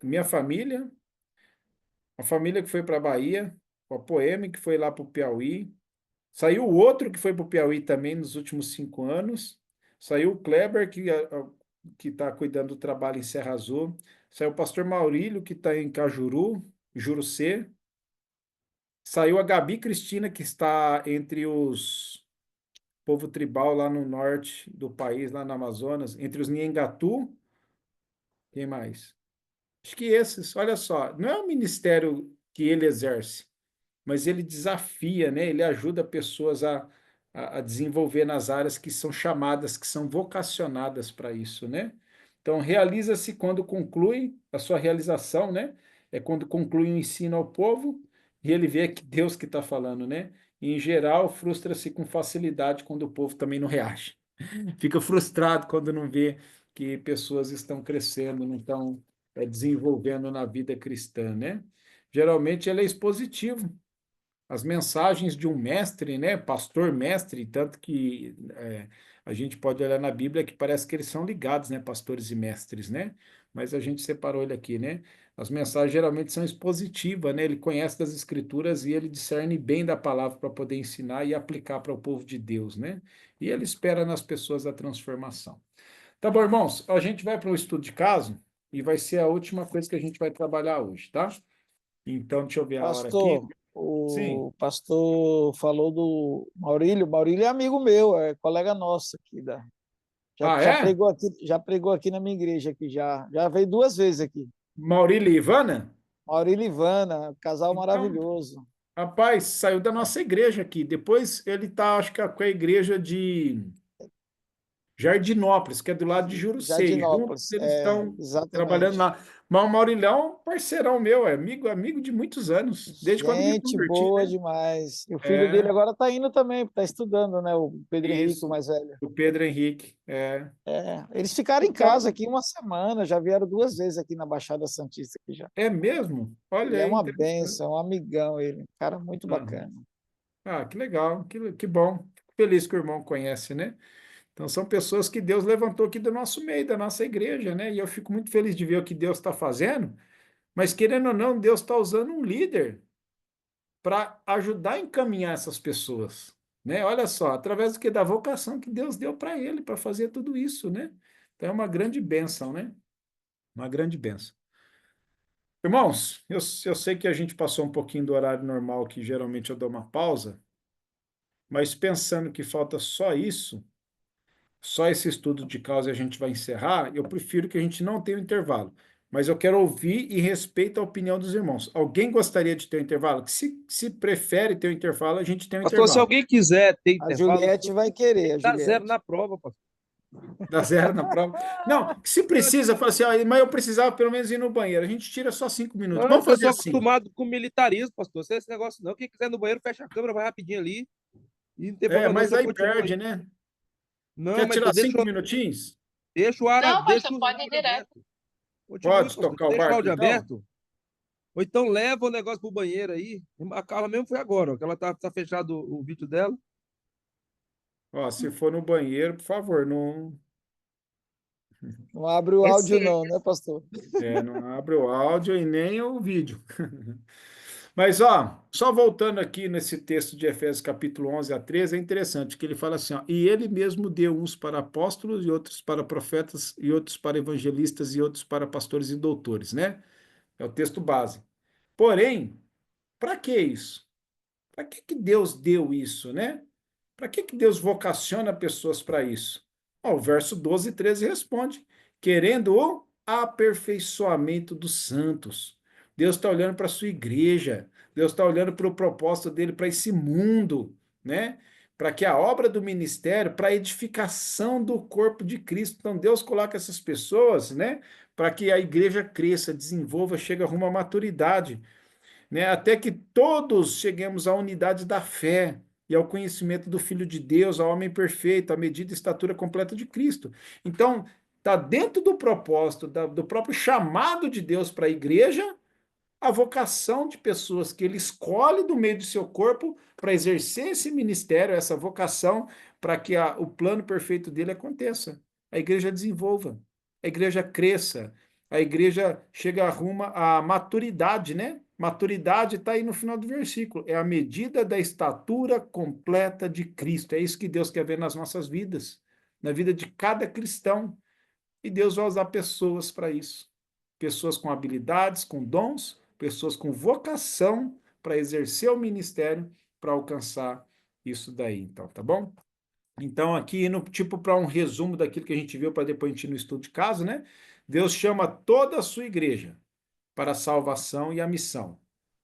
Minha família, a família que foi para a Bahia, a Poeme, que foi lá para o Piauí, saiu outro que foi para o Piauí também nos últimos 5 anos. Saiu o Kleber, que está cuidando do trabalho em Serra Azul. Saiu o pastor Maurílio, que está em Cajuru, Jurucê. Saiu a Gabi Cristina, que está entre os povo tribal lá no norte do país, lá no Amazonas, entre os Nhengatu. Quem mais? Acho que esses, olha só, não é um ministério que ele exerce, mas ele desafia, né? Ele ajuda pessoas a desenvolver nas áreas que são chamadas, que são vocacionadas para isso, né? Então, realiza-se quando conclui a sua realização, né? É quando conclui o ensino ao povo e ele vê que Deus que está falando, né? E, em geral, frustra-se com facilidade quando o povo também não reage. Fica frustrado quando não vê que pessoas estão crescendo, não estão desenvolvendo na vida cristã, né? Geralmente ele é expositivo, as mensagens de um mestre, né, pastor mestre, tanto que a gente pode olhar na Bíblia que parece que eles são ligados, né, pastores e mestres, né, mas a gente separou ele aqui, né, as mensagens geralmente são expositivas, né, ele conhece das escrituras e ele discerne bem da palavra para poder ensinar e aplicar para o povo de Deus, né, e ele espera nas pessoas a transformação. Tá bom, irmãos, a gente vai para um estudo de caso e vai ser a última coisa que a gente vai trabalhar hoje, tá? Então, deixa eu ver a hora aqui. Pastor, Sim. o pastor falou do Maurílio. Maurílio é amigo meu, é colega nosso aqui já, Ah, já é? pregou aqui, já pregou aqui na minha igreja aqui já veio 2 vezes aqui. Maurílio e Ivana? Maurílio e Ivana, casal Então, maravilhoso. rapaz, saiu da nossa igreja aqui. Depois ele tá, acho que com a igreja de Jardinópolis, que é do lado de Jurucê. E juntos Jardinópolis, eles estão trabalhando exatamente. lá. Mas o Maurilhão é um parceirão meu, é amigo de muitos anos, desde quando me Gente converti, boa né? demais. E o filho dele É, agora está indo também, está estudando, né? O Pedro Henrique, o isso. mais velho. O Pedro Henrique. Eles ficaram em Então, casa aqui uma semana, já vieram 2 vezes aqui na Baixada Santista aqui já. é mesmo? Ele Olha é aí, uma interessante. bênção, um amigão ele, um cara muito Aham. bacana. Ah, que legal, que bom. Fico feliz que o irmão conhece, né? Então, são pessoas que Deus levantou aqui do nosso meio, da nossa igreja, né? E eu fico muito feliz de ver o que Deus está fazendo, mas querendo ou não, Deus está usando um líder para ajudar a encaminhar essas pessoas, né? Olha só, através do que da vocação que Deus deu para ele para fazer tudo isso, né? Então é uma grande bênção, né? Uma grande bênção. Irmãos, eu sei que a gente passou um pouquinho do horário normal, que geralmente eu dou uma pausa, mas pensando que falta só isso, só esse estudo de causa e a gente vai encerrar, eu prefiro que a gente não tenha um intervalo. Mas eu quero ouvir e respeito a opinião dos irmãos. Alguém gostaria de ter um intervalo? Se prefere ter um intervalo, a gente tem um Pastor, se intervalo. alguém quiser ter A intervalo, Juliette vai querer, a dá zero Juliette. na prova, pastor. Dá zero na prova. Não, se precisa, fala assim, mas eu precisava pelo menos ir no banheiro. A gente tira só 5 minutos. Não, Vamos eu fazer sou assim. acostumado com militarismo, pastor. Sem esse negócio não. Quem quiser ir no banheiro, fecha a câmera, vai rapidinho ali. E não tem É, problema não, mas se eu aí continuo perde, aí. né? Não, Quer mas tirar deixa, 5 minutinhos? Não, deixa pastor, o pode ir áudio direto. aberto. Continue, Pode pastor. tocar o Deixa o barco, áudio então? aberto. Ou então leva o negócio pro banheiro aí. A Carla mesmo foi agora, ó, que ela tá fechado o vídeo dela. Ó, se for no banheiro, por favor, não, Não abre o Esse áudio não, né, pastor? não abre o áudio e nem o vídeo. Mas, ó, só voltando aqui nesse texto de Efésios capítulo 11 a 13, é interessante que ele fala assim, ó, e ele mesmo deu uns para apóstolos e outros para profetas e outros para evangelistas e outros para pastores e doutores, né? É o texto base. Porém, para que isso? Para que Deus deu isso, né? Para que Deus vocaciona pessoas para isso? Ó, o verso 12 e 13 responde: querendo o aperfeiçoamento dos santos. Deus está olhando para a sua igreja, Deus está olhando para o propósito dele para esse mundo, né? Para que a obra do ministério, para a edificação do corpo de Cristo. Então, Deus coloca essas pessoas, né? Para que a igreja cresça, desenvolva, chegue rumo à maturidade, né? Até que todos cheguemos à unidade da fé e ao conhecimento do Filho de Deus, ao homem perfeito, à medida e estatura completa de Cristo. Então, está dentro do propósito, do próprio chamado de Deus para a igreja, a vocação de pessoas que ele escolhe do meio do seu corpo para exercer esse ministério, essa vocação, para que o plano perfeito dele aconteça. A igreja desenvolva, a igreja cresça, a igreja chega rumo à maturidade, né? Maturidade está aí no final do versículo. É a medida da estatura completa de Cristo. É isso que Deus quer ver nas nossas vidas, na vida de cada cristão. E Deus vai usar pessoas para isso. Pessoas com habilidades, com dons, pessoas com vocação para exercer o ministério, para alcançar isso daí, então, tá bom? Então, aqui, no tipo, para um resumo daquilo que a gente viu, para depois a gente ir no estudo de caso, né? Deus chama toda a sua igreja para a salvação e a missão.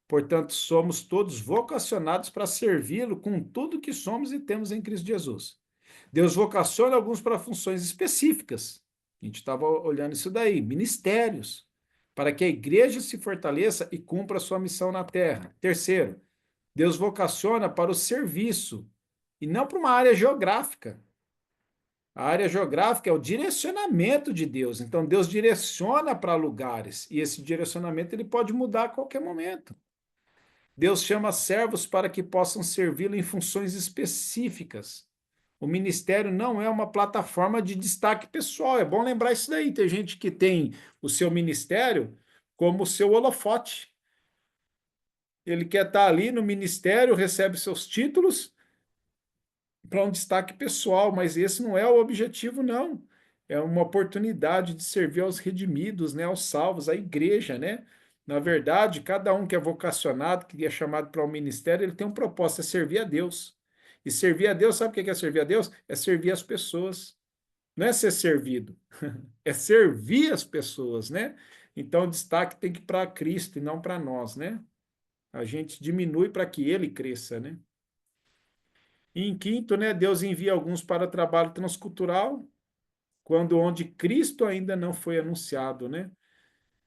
Portanto, somos todos vocacionados para servi-lo com tudo que somos e temos em Cristo Jesus. Deus vocaciona alguns para funções específicas. A gente estava olhando isso daí, ministérios, para que a igreja se fortaleça e cumpra a sua missão na terra. Terceiro, Deus vocaciona para o serviço e não para uma área geográfica. A área geográfica é o direcionamento de Deus. Então Deus direciona para lugares e esse direcionamento ele pode mudar a qualquer momento. Deus chama servos para que possam servi-lo em funções específicas. O ministério não é uma plataforma de destaque pessoal. É bom lembrar isso daí. Tem gente que tem o seu ministério como o seu holofote. Ele quer estar ali no ministério, recebe seus títulos para um destaque pessoal, mas esse não é o objetivo, não. É uma oportunidade de servir aos redimidos, né, aos salvos, à igreja, né? Na verdade, cada um que é vocacionado, que é chamado para o ministério, ele tem um propósito, é servir a Deus. E servir a Deus, sabe o que é servir a Deus? É servir as pessoas. Não é ser servido, é servir as pessoas, né? Então o destaque tem que ir para Cristo e não para nós, né? A gente diminui para que ele cresça, né? E em quinto, né, Deus envia alguns para trabalho transcultural, quando onde Cristo ainda não foi anunciado, né?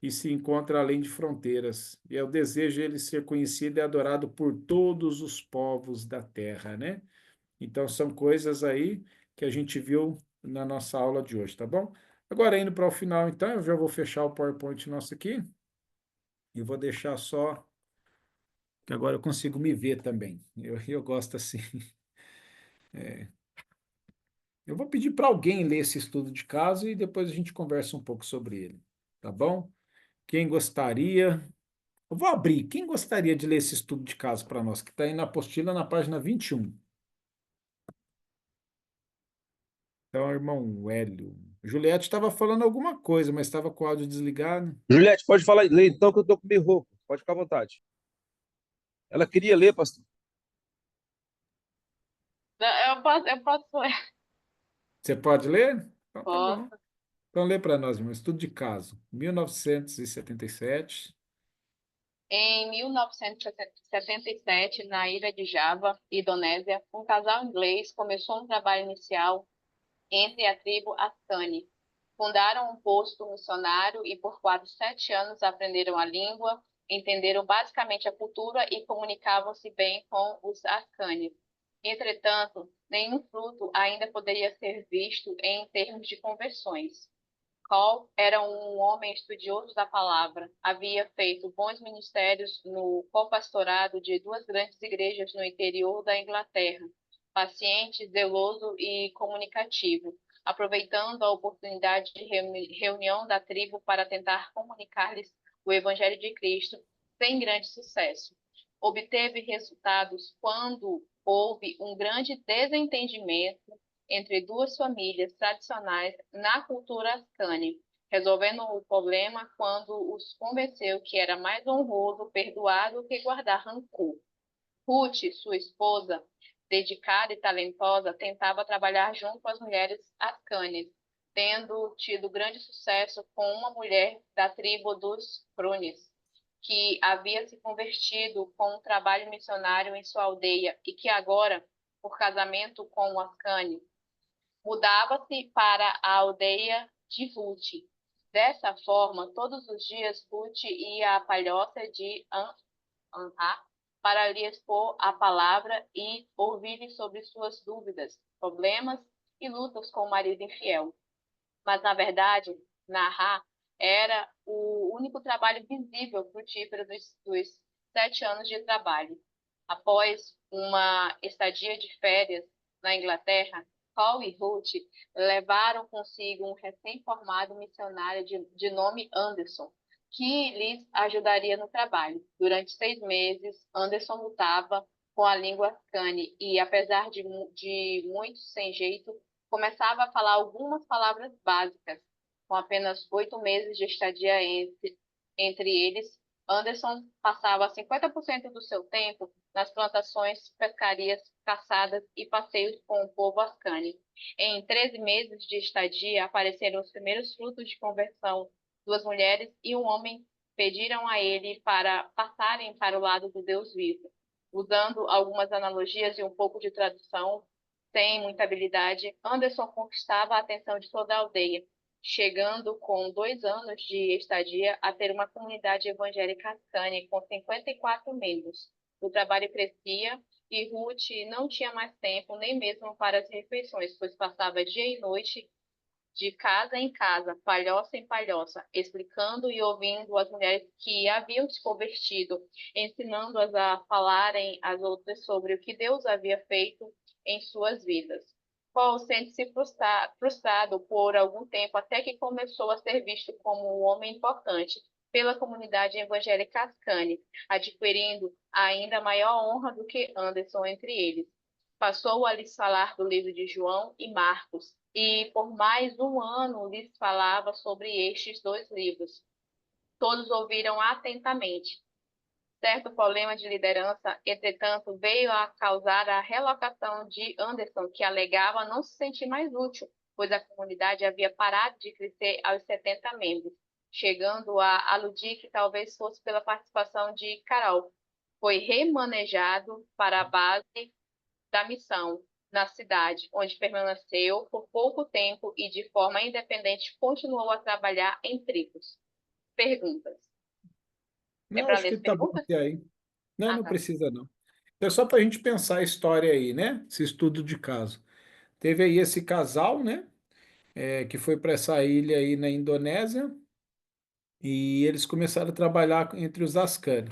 E se encontra além de fronteiras. E é o desejo de ele ser conhecido e adorado por todos os povos da terra, né? Então são coisas aí que a gente viu na nossa aula de hoje, tá bom? Agora indo para o final, então, eu já vou fechar o PowerPoint nosso aqui e vou deixar só que agora eu consigo me ver também. Eu gosto assim. Eu vou pedir para alguém ler esse estudo de caso e depois a gente conversa um pouco sobre ele, tá bom? Quem gostaria Eu vou abrir. Quem gostaria de ler esse estudo de caso para nós, que está aí na apostila, na página 21? Então, irmão Hélio. Juliette estava falando alguma coisa, mas estava com o áudio desligado. Juliette, pode falar, ler então, que eu estou com meio rouco. Pode ficar à vontade. Ela queria ler, pastor. Eu posso, Você pode ler? Então, tá bom. posso. Então, lê para nós, irmão. Estudo de caso. 1977. Em 1977, na ilha de Java, Indonésia, um casal inglês começou um trabalho inicial entre a tribo Ascani. Fundaram um posto missionário e por quase 7 anos aprenderam a língua, entenderam basicamente a cultura e comunicavam-se bem com os Ascani. Entretanto, nenhum fruto ainda poderia ser visto em termos de conversões. Cole era um homem estudioso da palavra. Havia feito bons ministérios no co-pastorado de 2 grandes igrejas no interior da Inglaterra. Paciente, zeloso e comunicativo, aproveitando a oportunidade de reunião da tribo para tentar comunicar-lhes o Evangelho de Cristo, sem grande sucesso. Obteve resultados quando houve um grande desentendimento entre duas famílias tradicionais na cultura ascani, resolvendo o problema quando os convenceu que era mais honroso perdoar do que guardar rancor. Ruth, sua esposa, dedicada e talentosa, tentava trabalhar junto às mulheres ascanes, tendo tido grande sucesso com uma mulher da tribo dos Prunes, que havia se convertido com um trabalho missionário em sua aldeia e que agora, por casamento com o ascane, mudava-se para a aldeia de Ruth. Dessa forma, todos os dias Ruth ia à palhoça de Anhá para lhe expor a palavra e ouvir sobre suas dúvidas, problemas e lutas com o marido infiel. Mas, na verdade, Nahá era o único trabalho visível frutífero dos 7 anos de trabalho. Após uma estadia de férias na Inglaterra, Paul e Ruth levaram consigo um recém-formado missionário de nome Anderson, que lhes ajudaria no trabalho. Durante 6 meses, Anderson lutava com a língua ascani e, apesar de muito sem jeito, começava a falar algumas palavras básicas. Com apenas 8 meses de estadia entre eles, Anderson passava 50% do seu tempo nas plantações, pescarias, caçadas e passeios com o povo ascani. Em 13 meses de estadia, apareceram os primeiros frutos de conversão. 2 mulheres e um homem pediram a ele para passarem para o lado do Deus vivo. Usando algumas analogias e um pouco de tradução, sem muita habilidade, Anderson conquistava a atenção de toda a aldeia, chegando com 2 anos de estadia a ter uma comunidade evangélica ascani com 54 membros. O trabalho crescia e Ruth não tinha mais tempo nem mesmo para as refeições, pois passava dia e noite de casa em casa, palhoça em palhoça, explicando e ouvindo as mulheres que haviam se convertido, ensinando-as a falarem às outras sobre o que Deus havia feito em suas vidas. Paul sente-se frustrado por algum tempo, até que começou a ser visto como um homem importante pela comunidade evangélica ascani, adquirindo ainda maior honra do que Anderson entre eles. Passou a lhes falar do livro de João e Marcos, e por mais um ano lhes falava sobre estes 2 livros. Todos ouviram atentamente. Certo problema de liderança, entretanto, veio a causar a relocação de Anderson, que alegava não se sentir mais útil, pois a comunidade havia parado de crescer aos 70 membros, chegando a aludir que talvez fosse pela participação de Carol. Foi remanejado para a base da missão na cidade, onde permaneceu por pouco tempo e, de forma independente, continuou a trabalhar em tribos. Perguntas. É Não, para acho ler que as tá bom perguntas? até aí. Não, Ah, não tá. precisa, não. É só para a gente pensar a história aí, né? Esse estudo de caso. Teve aí esse casal, né? Que foi para essa ilha aí na Indonésia e eles começaram a trabalhar entre os Ascani.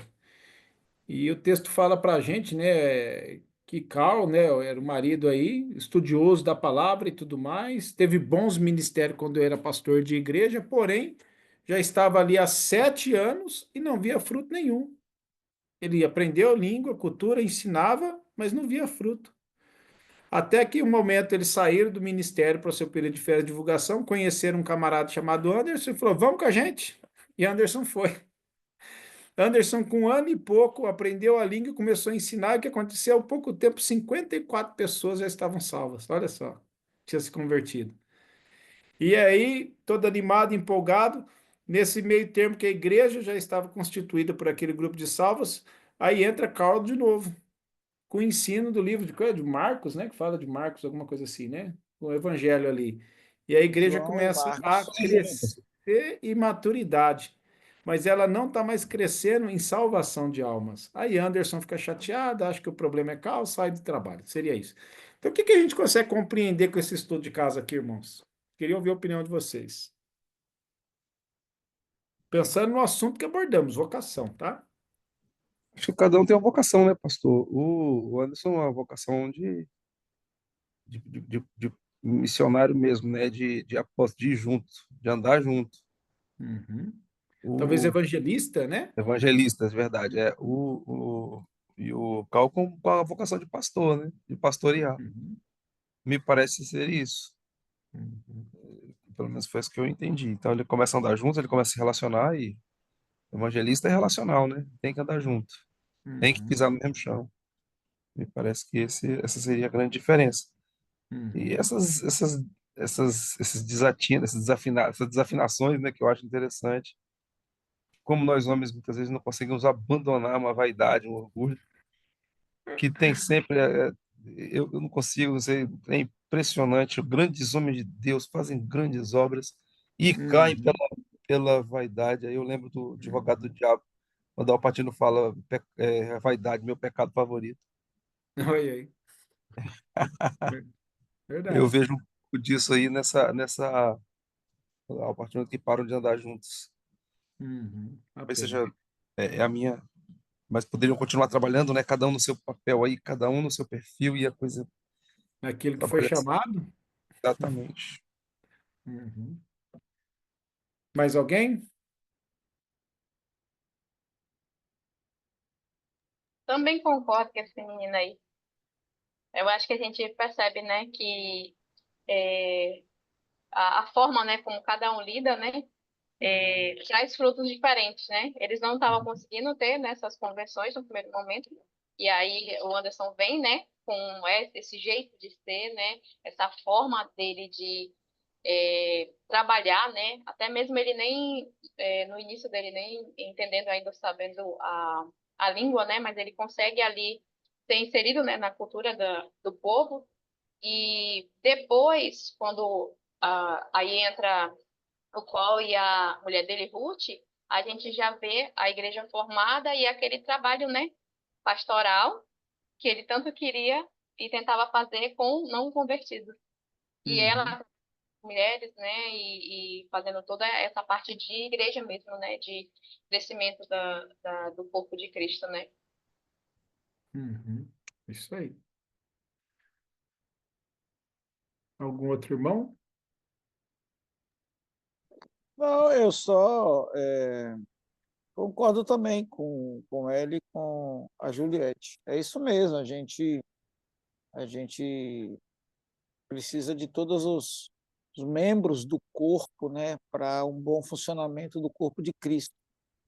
E o texto fala para a gente, né? Que Carl, né? Era o marido aí, estudioso da palavra e tudo mais. Teve bons ministérios quando era pastor de igreja, porém já estava ali há 7 anos e não via fruto nenhum. Ele aprendeu a língua, a cultura, ensinava, mas não via fruto. Até que um momento eles saíram do ministério para o seu período de férias de divulgação, conheceram um camarada chamado Anderson e falou: vamos com a gente. E Anderson foi. Anderson, com 1 ano e pouco, aprendeu a língua e começou a ensinar. E o que aconteceu? Há pouco tempo, 54 pessoas já estavam salvas. Olha só, tinha se convertido. E aí, todo animado, empolgado, nesse meio termo que a igreja já estava constituída por aquele grupo de salvos, aí entra Carl de novo, com o ensino do livro de Marcos, né? Que fala de Marcos, alguma coisa assim, né? O evangelho ali. E a igreja João e começa a Marcos. crescer em maturidade, mas ela não está mais crescendo em salvação de almas. Aí Anderson fica chateado, acha que o problema é Carl, sai do trabalho. Seria isso. Então, o que que a gente consegue compreender com esse estudo de casa aqui, irmãos? Queria ouvir a opinião de vocês. Pensando no assunto que abordamos, vocação, tá? Acho que cada um tem uma vocação, né, pastor? O Anderson é uma vocação de missionário mesmo, né? De apóstolo, de ir junto, de andar junto. Uhum. Talvez O evangelista, né? evangelista, é verdade. E o Cal com a vocação de pastor, né? De pastorear. Uhum. Me parece ser isso. Uhum. Pelo menos foi isso que eu entendi. Então ele começa a andar junto, ele começa a se relacionar e evangelista é relacional, né? Tem que andar junto, tem que Uhum. pisar no mesmo chão. Me parece que essa seria a grande diferença. E Uhum. essas desafinações, né, que eu acho interessante. Como nós homens muitas vezes não conseguimos abandonar uma vaidade, um orgulho, que tem sempre. Eu não consigo, não sei, é impressionante. Grandes homens de Deus fazem grandes obras e caem Uhum. pela vaidade. Aí eu lembro do advogado do Uhum. diabo, quando o Alpatino fala vaidade, meu pecado favorito. Olha aí. Eu Verdade. vejo um pouco disso aí nessa a partir do momento que param de andar juntos. Uhum. A Talvez pena. seja a minha, mas poderiam continuar trabalhando, né? Cada um no seu papel aí, cada um no seu perfil e a coisa Aquilo que foi trabalha chamado. exatamente. Uhum. Mais alguém? Também concordo com esse menino aí. Eu acho que a gente percebe, né, que é, a forma, né, como cada um lida, né, traz frutos diferentes, né? Eles não estavam conseguindo ter nessas conversões no primeiro momento, e aí o Anderson vem, né, com esse jeito de ser, né, essa forma dele de trabalhar, né? Até mesmo ele nem no início dele nem entendendo ainda, sabendo a língua, né? Mas ele consegue ali ser inserido, né, na cultura do povo. E depois, quando aí entra o qual e a mulher dele, Ruth, a gente já vê a igreja formada e aquele trabalho, né, pastoral que ele tanto queria e tentava fazer com não convertidos. E Uhum. ela, mulheres, né, e fazendo toda essa parte de igreja mesmo, né, de crescimento do corpo de Cristo, né. Uhum. Isso aí. Algum outro irmão? Não, eu só concordo também com ele e com a Juliette. É isso mesmo, a gente precisa de todos os membros do corpo, né, para um bom funcionamento do corpo de Cristo.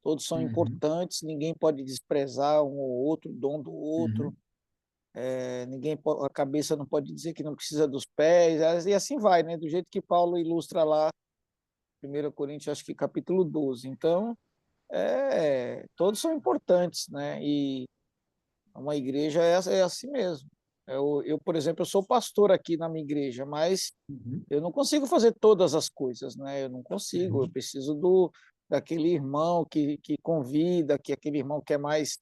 Todos são Uhum. importantes, ninguém pode desprezar um ou outro, o dom do outro, Uhum. a cabeça não pode dizer que não precisa dos pés, e assim vai, né, do jeito que Paulo ilustra lá, 1 Coríntios, acho que capítulo 12. Então, todos são importantes, né, e uma igreja é assim mesmo. Por exemplo, eu sou pastor aqui na minha igreja, mas Uhum. eu não consigo fazer todas as coisas, né? Eu não consigo. Eu Uhum. preciso daquele irmão que convida, que aquele irmão quer mais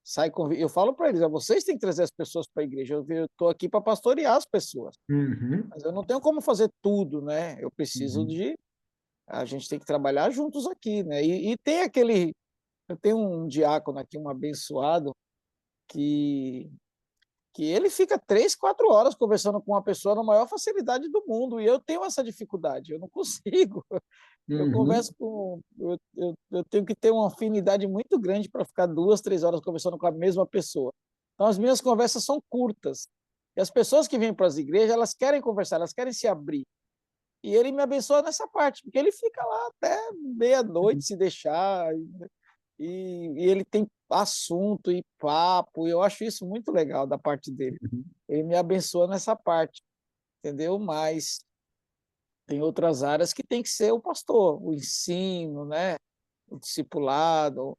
sai convida. Eu falo para eles, vocês têm que trazer as pessoas para a igreja. Eu estou aqui para pastorear as pessoas, Uhum. mas eu não tenho como fazer tudo, né? Eu preciso Uhum. de a gente tem que trabalhar juntos aqui, né? E tem eu tenho um diácono aqui, um abençoado que que ele fica 3, 4 horas conversando com uma pessoa na maior facilidade do mundo, e eu tenho essa dificuldade, eu não consigo. Eu Uhum. converso com. Eu tenho que ter uma afinidade muito grande para ficar 2, 3 horas conversando com a mesma pessoa. Então, as minhas conversas são curtas. E as pessoas que vêm para as igrejas, elas querem conversar, elas querem se abrir. E ele me abençoa nessa parte, porque ele fica lá até meia-noite, se deixar, e ele tem assunto e papo, e eu acho isso muito legal da parte dele. Uhum. Ele me abençoa nessa parte, entendeu? Mas tem outras áreas que tem que ser o pastor, o ensino, né? O discipulado,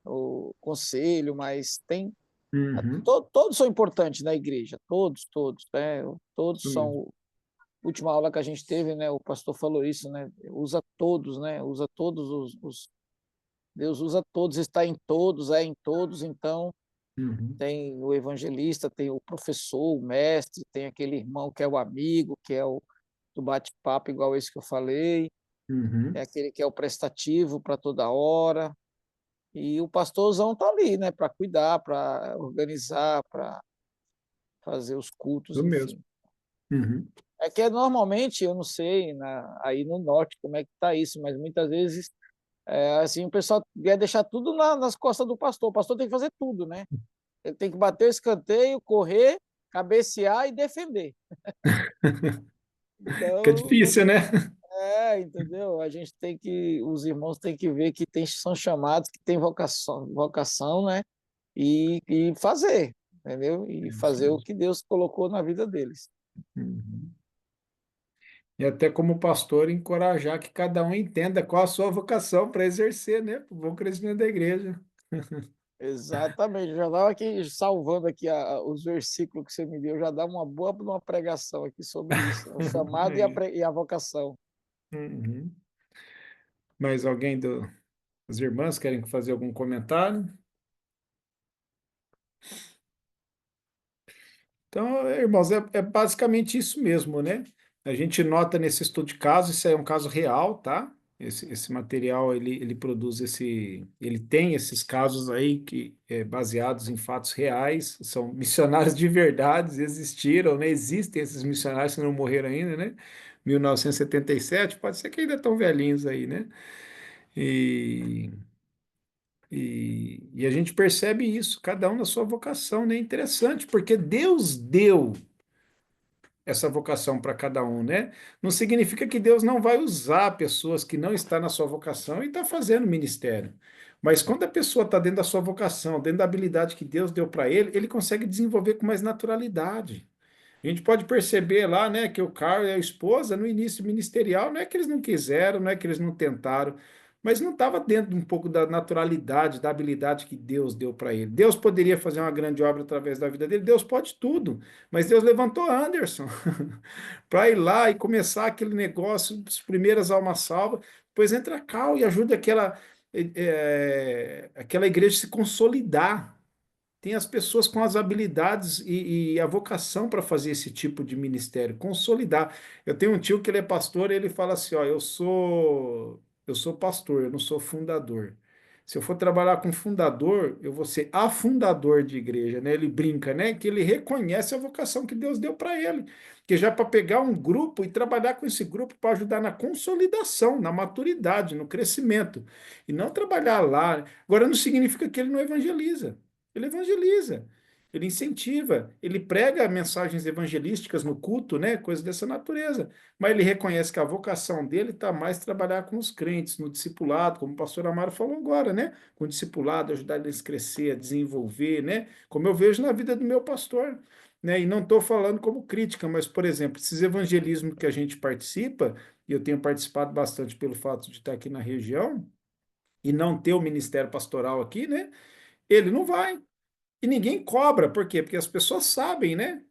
o conselho, mas tem Uhum. todos são importantes na igreja, todos, né? Isso Todos mesmo. são. Última aula que a gente teve, né? O pastor falou isso, né? Usa todos, né? Usa todos Deus usa todos, está em todos, é em todos. Então Uhum. tem o evangelista, tem o professor, o mestre, tem aquele irmão que é o amigo, que é o do bate-papo igual esse que eu falei, é Uhum. aquele que é o prestativo para toda hora. E o pastorzão está ali, né, para cuidar, para organizar, para fazer os cultos, Isso mesmo. enfim. Uhum. É que normalmente, eu não sei, aí no norte como é que está isso, mas muitas vezes, assim, o pessoal quer deixar tudo nas costas do pastor. O pastor tem que fazer tudo, né? Ele tem que bater o escanteio, correr, cabecear e defender. Fica Então, difícil, né? entendeu? A gente tem que, os irmãos têm que ver que são chamados, que tem vocação, né? E fazer, entendeu? E Isso fazer o mesmo. que Deus colocou na vida deles. Uhum. E até como pastor, encorajar que cada um entenda qual a sua vocação para exercer, né? O bom crescimento da igreja. Exatamente. Eu já estava aqui salvando aqui os versículos que você me deu, já dá uma boa uma pregação aqui sobre isso, o chamado É. e a vocação. Uhum. Mais alguém das irmãs querem fazer algum comentário? Então, irmãos, é basicamente isso mesmo, né? A gente nota nesse estudo de caso, isso aí é um caso real, tá? Esse material, ele produz ele tem esses casos aí que baseados em fatos reais, são missionários de verdade, existiram, né? Existem esses missionários que não morreram ainda, né? 1977, pode ser que ainda estão velhinhos aí, né? E, e a gente percebe isso, cada um na sua vocação, né? Interessante, porque Deus deu essa vocação para cada um, né? Não significa que Deus não vai usar pessoas que não estão na sua vocação e está fazendo ministério. Mas quando a pessoa está dentro da sua vocação, dentro da habilidade que Deus deu para ele, ele consegue desenvolver com mais naturalidade. A gente pode perceber lá, né, que o Carl e a esposa, no início ministerial, não é que eles não quiseram, não é que eles não tentaram, mas não estava dentro de um pouco da naturalidade, da habilidade que Deus deu para ele. Deus poderia fazer uma grande obra através da vida dele, Deus pode tudo, mas Deus levantou Anderson para ir lá e começar aquele negócio, as primeiras almas salvas, depois entra Carl e ajuda aquela igreja a se consolidar, tem as pessoas com as habilidades e a vocação para fazer esse tipo de ministério, consolidar. Eu tenho um tio que ele é pastor, e ele fala assim, ó, eu sou pastor, eu não sou fundador. Se eu for trabalhar com fundador, eu vou ser afundador de igreja, né? Ele brinca, né? Que ele reconhece a vocação que Deus deu para ele, que já para pegar um grupo e trabalhar com esse grupo para ajudar na consolidação, na maturidade, no crescimento, e não trabalhar lá. Agora não significa que ele não evangeliza. Ele evangeliza, ele incentiva, ele prega mensagens evangelísticas no culto, né? Coisas dessa natureza. Mas ele reconhece que a vocação dele está mais trabalhar com os crentes, no discipulado, como o pastor Amaro falou agora, né? Com o discipulado, ajudar eles a crescer, a desenvolver, né? Como eu vejo na vida do meu pastor. Né? E não estou falando como crítica, mas, por exemplo, esses evangelismos que a gente participa, e eu tenho participado bastante pelo fato de estar aqui na região, e não ter o ministério pastoral aqui, né? Ele não vai. E ninguém cobra, por quê? Porque as pessoas sabem, né?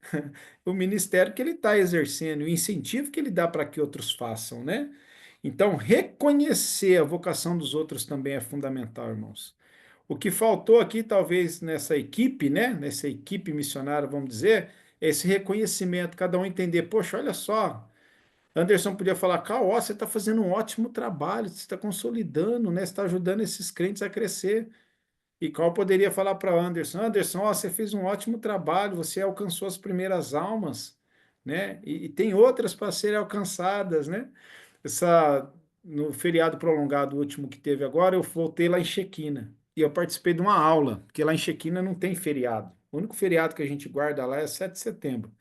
O ministério que ele está exercendo, o incentivo que ele dá para que outros façam, né? Então, reconhecer a vocação dos outros também é fundamental, irmãos. O que faltou aqui, talvez, nessa equipe, né? Nessa equipe missionária, vamos dizer, é esse reconhecimento, cada um entender, poxa, olha só, Anderson podia falar, Cal, ó, você está fazendo um ótimo trabalho, você está consolidando, né? Você está ajudando esses crentes a crescer. E qual poderia falar para Anderson, Anderson, ó, você fez um ótimo trabalho, você alcançou as primeiras almas, né? E tem outras para serem alcançadas, né? Essa, no feriado prolongado último que teve agora, eu voltei lá em Chequina e eu participei de uma aula, porque lá em Chequina não tem feriado. O único feriado que a gente guarda lá é 7 de setembro.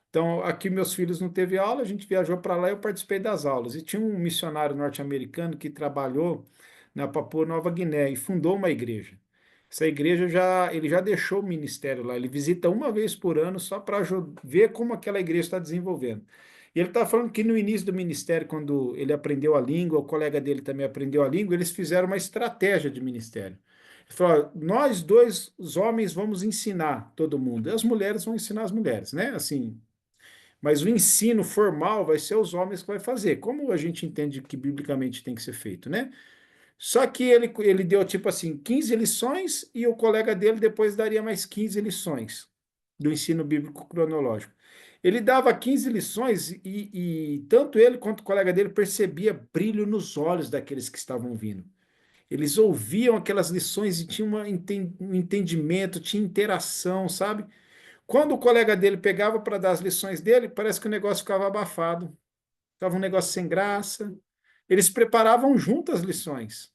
Então, aqui meus filhos não teve aula, a gente viajou para lá e eu participei das aulas. E tinha um missionário norte-americano que trabalhou na Papua Nova Guiné e fundou uma igreja. Essa igreja ele já deixou o ministério lá, ele visita uma vez por ano só para ver como aquela igreja está desenvolvendo. E ele está falando que no início do ministério, quando ele aprendeu a língua, o colega dele também aprendeu a língua, eles fizeram uma estratégia de ministério. Ele falou: ó, nós dois, os homens, vamos ensinar todo mundo, e as mulheres vão ensinar as mulheres, né? Assim, mas o ensino formal vai ser os homens que vai fazer, como a gente entende que biblicamente tem que ser feito, né? Só que ele deu tipo assim 15 lições e o colega dele depois daria mais 15 lições do ensino bíblico cronológico. Ele dava 15 lições e tanto ele quanto o colega dele percebia brilho nos olhos daqueles que estavam vindo. Eles ouviam aquelas lições e tinham um entendimento, tinha interação, sabe? Quando o colega dele pegava para dar as lições dele, parece que o negócio ficava abafado, ficava um negócio sem graça. Eles preparavam junto as lições,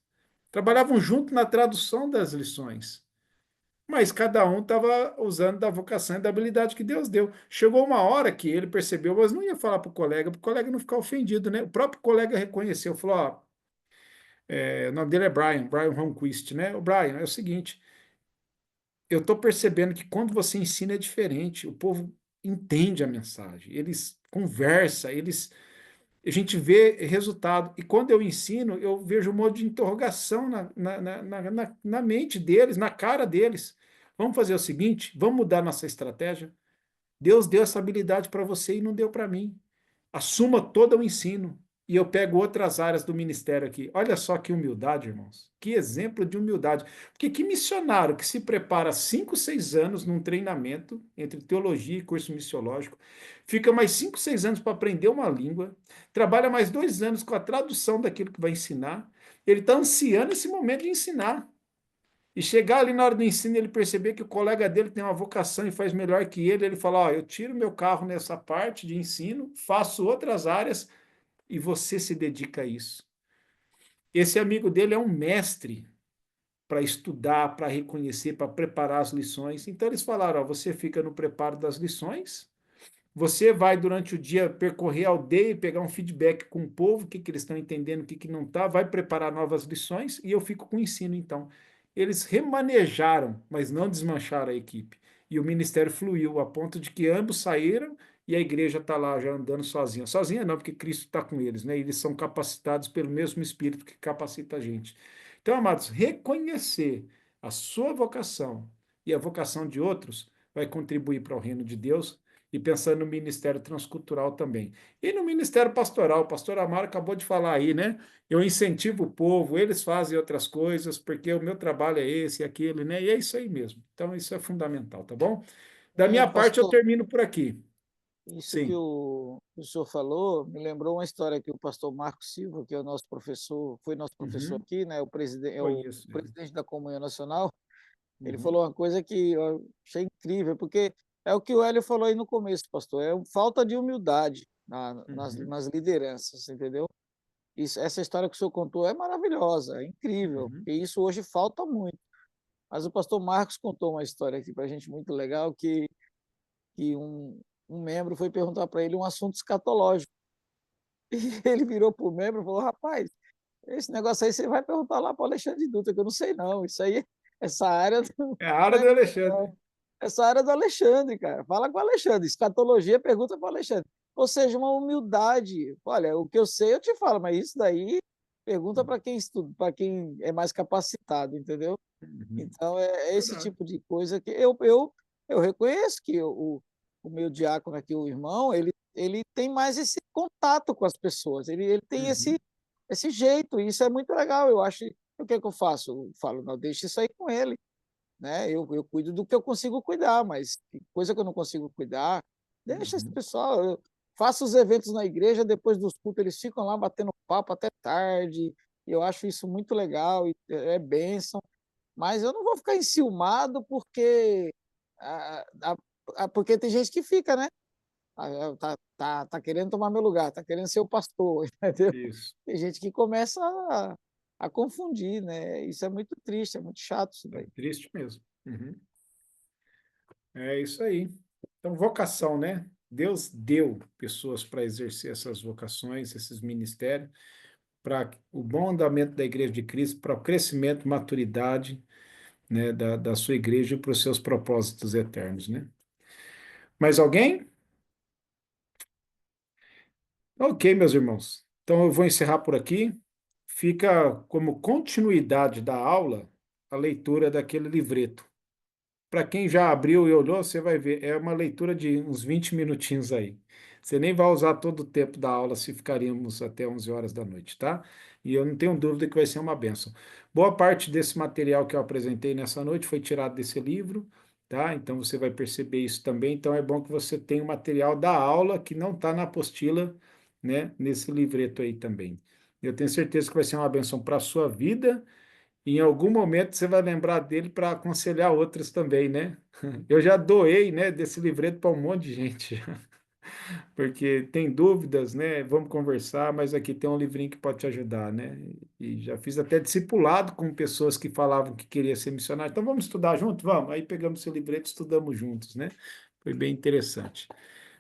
trabalhavam junto na tradução das lições, mas cada um estava usando da vocação e da habilidade que Deus deu. Chegou uma hora que ele percebeu, mas não ia falar para o colega não ficar ofendido, né? O próprio colega reconheceu, falou: ó, o nome dele é Brian Ronquist, né? O Brian, é o seguinte, eu estou percebendo que quando você ensina é diferente, o povo entende a mensagem, eles conversam, a gente vê resultado. E quando eu ensino, eu vejo um modo de interrogação na mente deles, na cara deles. Vamos fazer o seguinte, vamos mudar nossa estratégia. Deus deu essa habilidade para você e não deu para mim. Assuma todo o ensino. E eu pego outras áreas do ministério aqui. Olha só que humildade, irmãos. Que exemplo de humildade. Porque que missionário que se prepara 5, 6 anos num treinamento entre teologia e curso missiológico, fica mais 5, 6 anos para aprender uma língua, trabalha mais 2 anos com a tradução daquilo que vai ensinar, ele está ansiando esse momento de ensinar. E chegar ali na hora do ensino, ele perceber que o colega dele tem uma vocação e faz melhor que ele fala: ó, eu tiro meu carro nessa parte de ensino, faço outras áreas e você se dedica a isso. Esse amigo dele é um mestre para estudar, para reconhecer, para preparar as lições. Então eles falaram: ó, você fica no preparo das lições, você vai durante o dia percorrer a aldeia e pegar um feedback com o povo, o que, que eles estão entendendo, o que, que não está, vai preparar novas lições e eu fico com o ensino, então. Eles remanejaram, mas não desmancharam a equipe. E o ministério fluiu a ponto de que ambos saíram e a igreja está lá já andando sozinha. Sozinha não, porque Cristo está com eles, né? Eles são capacitados pelo mesmo Espírito que capacita a gente. Então, amados, reconhecer a sua vocação e a vocação de outros vai contribuir para o reino de Deus e pensando no ministério transcultural também. E no ministério pastoral, o pastor Amaro acabou de falar aí, né? Eu incentivo o povo, eles fazem outras coisas, porque o meu trabalho é esse e aquele, né? E é isso aí mesmo. Então, isso é fundamental, tá bom? Da minha parte, eu Pastor, termino por aqui. isso que Sim. o senhor falou me lembrou uma história que o pastor Marcos Silva, que é o nosso professor, foi nosso professor Uhum. aqui, né? É o Conheço ele. presidente da Comunhão Nacional. Ele Uhum. falou uma coisa que eu achei incrível, porque é o que o Hélio falou aí no começo, pastor, é falta de humildade Uhum. nas lideranças, entendeu? Essa história que o senhor contou é maravilhosa, é incrível, Uhum. porque isso hoje falta muito. Mas o pastor Marcos contou uma história aqui para a gente muito legal, que um membro foi perguntar para ele um assunto escatológico. E ele virou para o membro e falou: rapaz, esse negócio aí você vai perguntar lá para o Alexandre Dutra, que eu não sei não, isso aí, essa área É a área não é do minha, Alexandre. não. Essa área é do Alexandre, cara. Fala com o Alexandre. Escatologia, pergunta para o Alexandre. Ou seja, uma humildade. Olha, o que eu sei eu te falo, mas isso daí pergunta para quem estuda, para quem é mais capacitado, entendeu? Uhum. Então, é esse Verdade. tipo de coisa que eu reconheço que o meu diácono aqui, o irmão, ele tem mais esse contato com as pessoas, ele tem Uhum. esse jeito, e isso é muito legal, eu acho. O que é que eu faço? Eu falo: não, deixa isso aí com ele, né? Eu cuido do que eu consigo cuidar, mas coisa que eu não consigo cuidar, deixa esse Uhum. pessoal. Eu faço os eventos na igreja, depois dos cultos eles ficam lá batendo papo até tarde, e eu acho isso muito legal, e é bênção. Mas eu não vou ficar enciumado porque, porque tem gente que fica, né? Tá querendo tomar meu lugar, tá querendo ser o pastor, entendeu? Isso. Tem gente que começa a confundir, né? Isso é muito triste, é muito chato isso É daí. triste mesmo. Uhum. É isso aí. Então, vocação, né? Deus deu pessoas para exercer essas vocações, esses ministérios, para o bom andamento da Igreja de Cristo, para o crescimento e maturidade, né, da sua igreja e para os seus propósitos eternos, né? Mais alguém? Ok, meus irmãos. Então eu vou encerrar por aqui. Fica como continuidade da aula a leitura daquele livreto. Para quem já abriu e olhou, você vai ver, é uma leitura de uns 20 minutinhos aí. Você nem vai usar todo o tempo da aula se ficaríamos até 11 horas da noite, tá? E eu não tenho dúvida que vai ser uma bênção. Boa parte desse material que eu apresentei nessa noite foi tirado desse livro, tá? Então você vai perceber isso também. Então é bom que você tenha o material da aula que não está na apostila, né? Nesse livreto aí também. Eu tenho certeza que vai ser uma bênção para a sua vida e em algum momento você vai lembrar dele para aconselhar outros também, né? Eu já doei, né, desse livreto para um monte de gente, porque tem dúvidas, né? Vamos conversar, mas aqui tem um livrinho que pode te ajudar, né? E já fiz até discipulado com pessoas que falavam que queria ser missionário. Então vamos estudar junto? Vamos. Aí pegamos esse livreto e estudamos juntos, né? Foi bem interessante.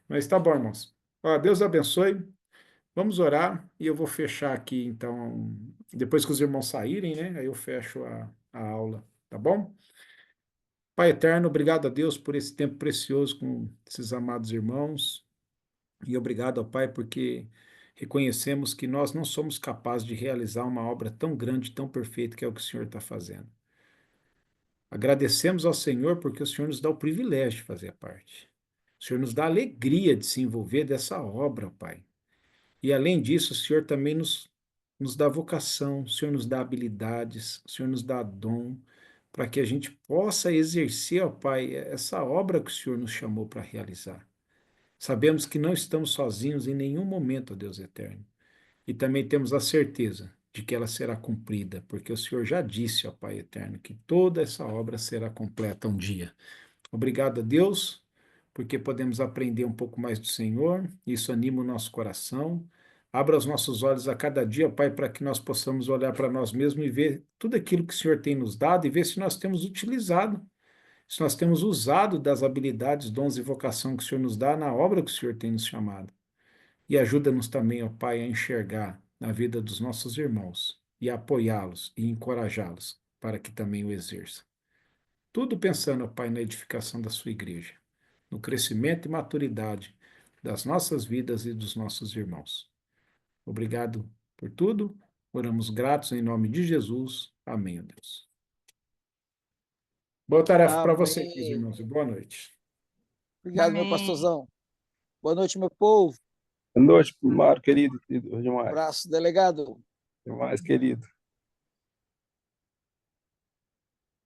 Mas tá bom, irmãos. Ó, Deus abençoe. Vamos orar e eu vou fechar aqui, então, depois que os irmãos saírem, né? Aí eu fecho a aula, tá bom? Pai eterno, obrigado a Deus por esse tempo precioso com esses amados irmãos e obrigado ao Pai porque reconhecemos que nós não somos capazes de realizar uma obra tão grande, tão perfeita que é o que o Senhor está fazendo. Agradecemos ao Senhor porque o Senhor nos dá o privilégio de fazer parte. O Senhor nos dá a alegria de se envolver dessa obra, Pai. E além disso, o Senhor também nos dá vocação, o Senhor nos dá habilidades, o Senhor nos dá dom, para que a gente possa exercer, ó Pai, essa obra que o Senhor nos chamou para realizar. Sabemos que não estamos sozinhos em nenhum momento, ó Deus eterno. E também temos a certeza de que ela será cumprida, porque o Senhor já disse, ó Pai eterno, que toda essa obra será completa um dia. Obrigado a Deus, porque podemos aprender um pouco mais do Senhor, isso anima o nosso coração. Abra os nossos olhos a cada dia, Pai, para que nós possamos olhar para nós mesmos e ver tudo aquilo que o Senhor tem nos dado e ver se nós temos utilizado, se nós temos usado das habilidades, dons e vocação que o Senhor nos dá na obra que o Senhor tem nos chamado. E ajuda-nos também, ó Pai, a enxergar na vida dos nossos irmãos e a apoiá-los e encorajá-los para que também o exerçam. Tudo pensando, ó Pai, na edificação da sua igreja, no crescimento e maturidade das nossas vidas e dos nossos irmãos. Obrigado por tudo. Oramos gratos em nome de Jesus. Amém, ó Deus. Boa tarefa para vocês, meus Amém. irmãos, e boa noite. Obrigado, meu Amém. pastorzão. Boa noite, meu povo. Boa noite, Mário, querido, demais. Abraço, delegado. Demais, querido.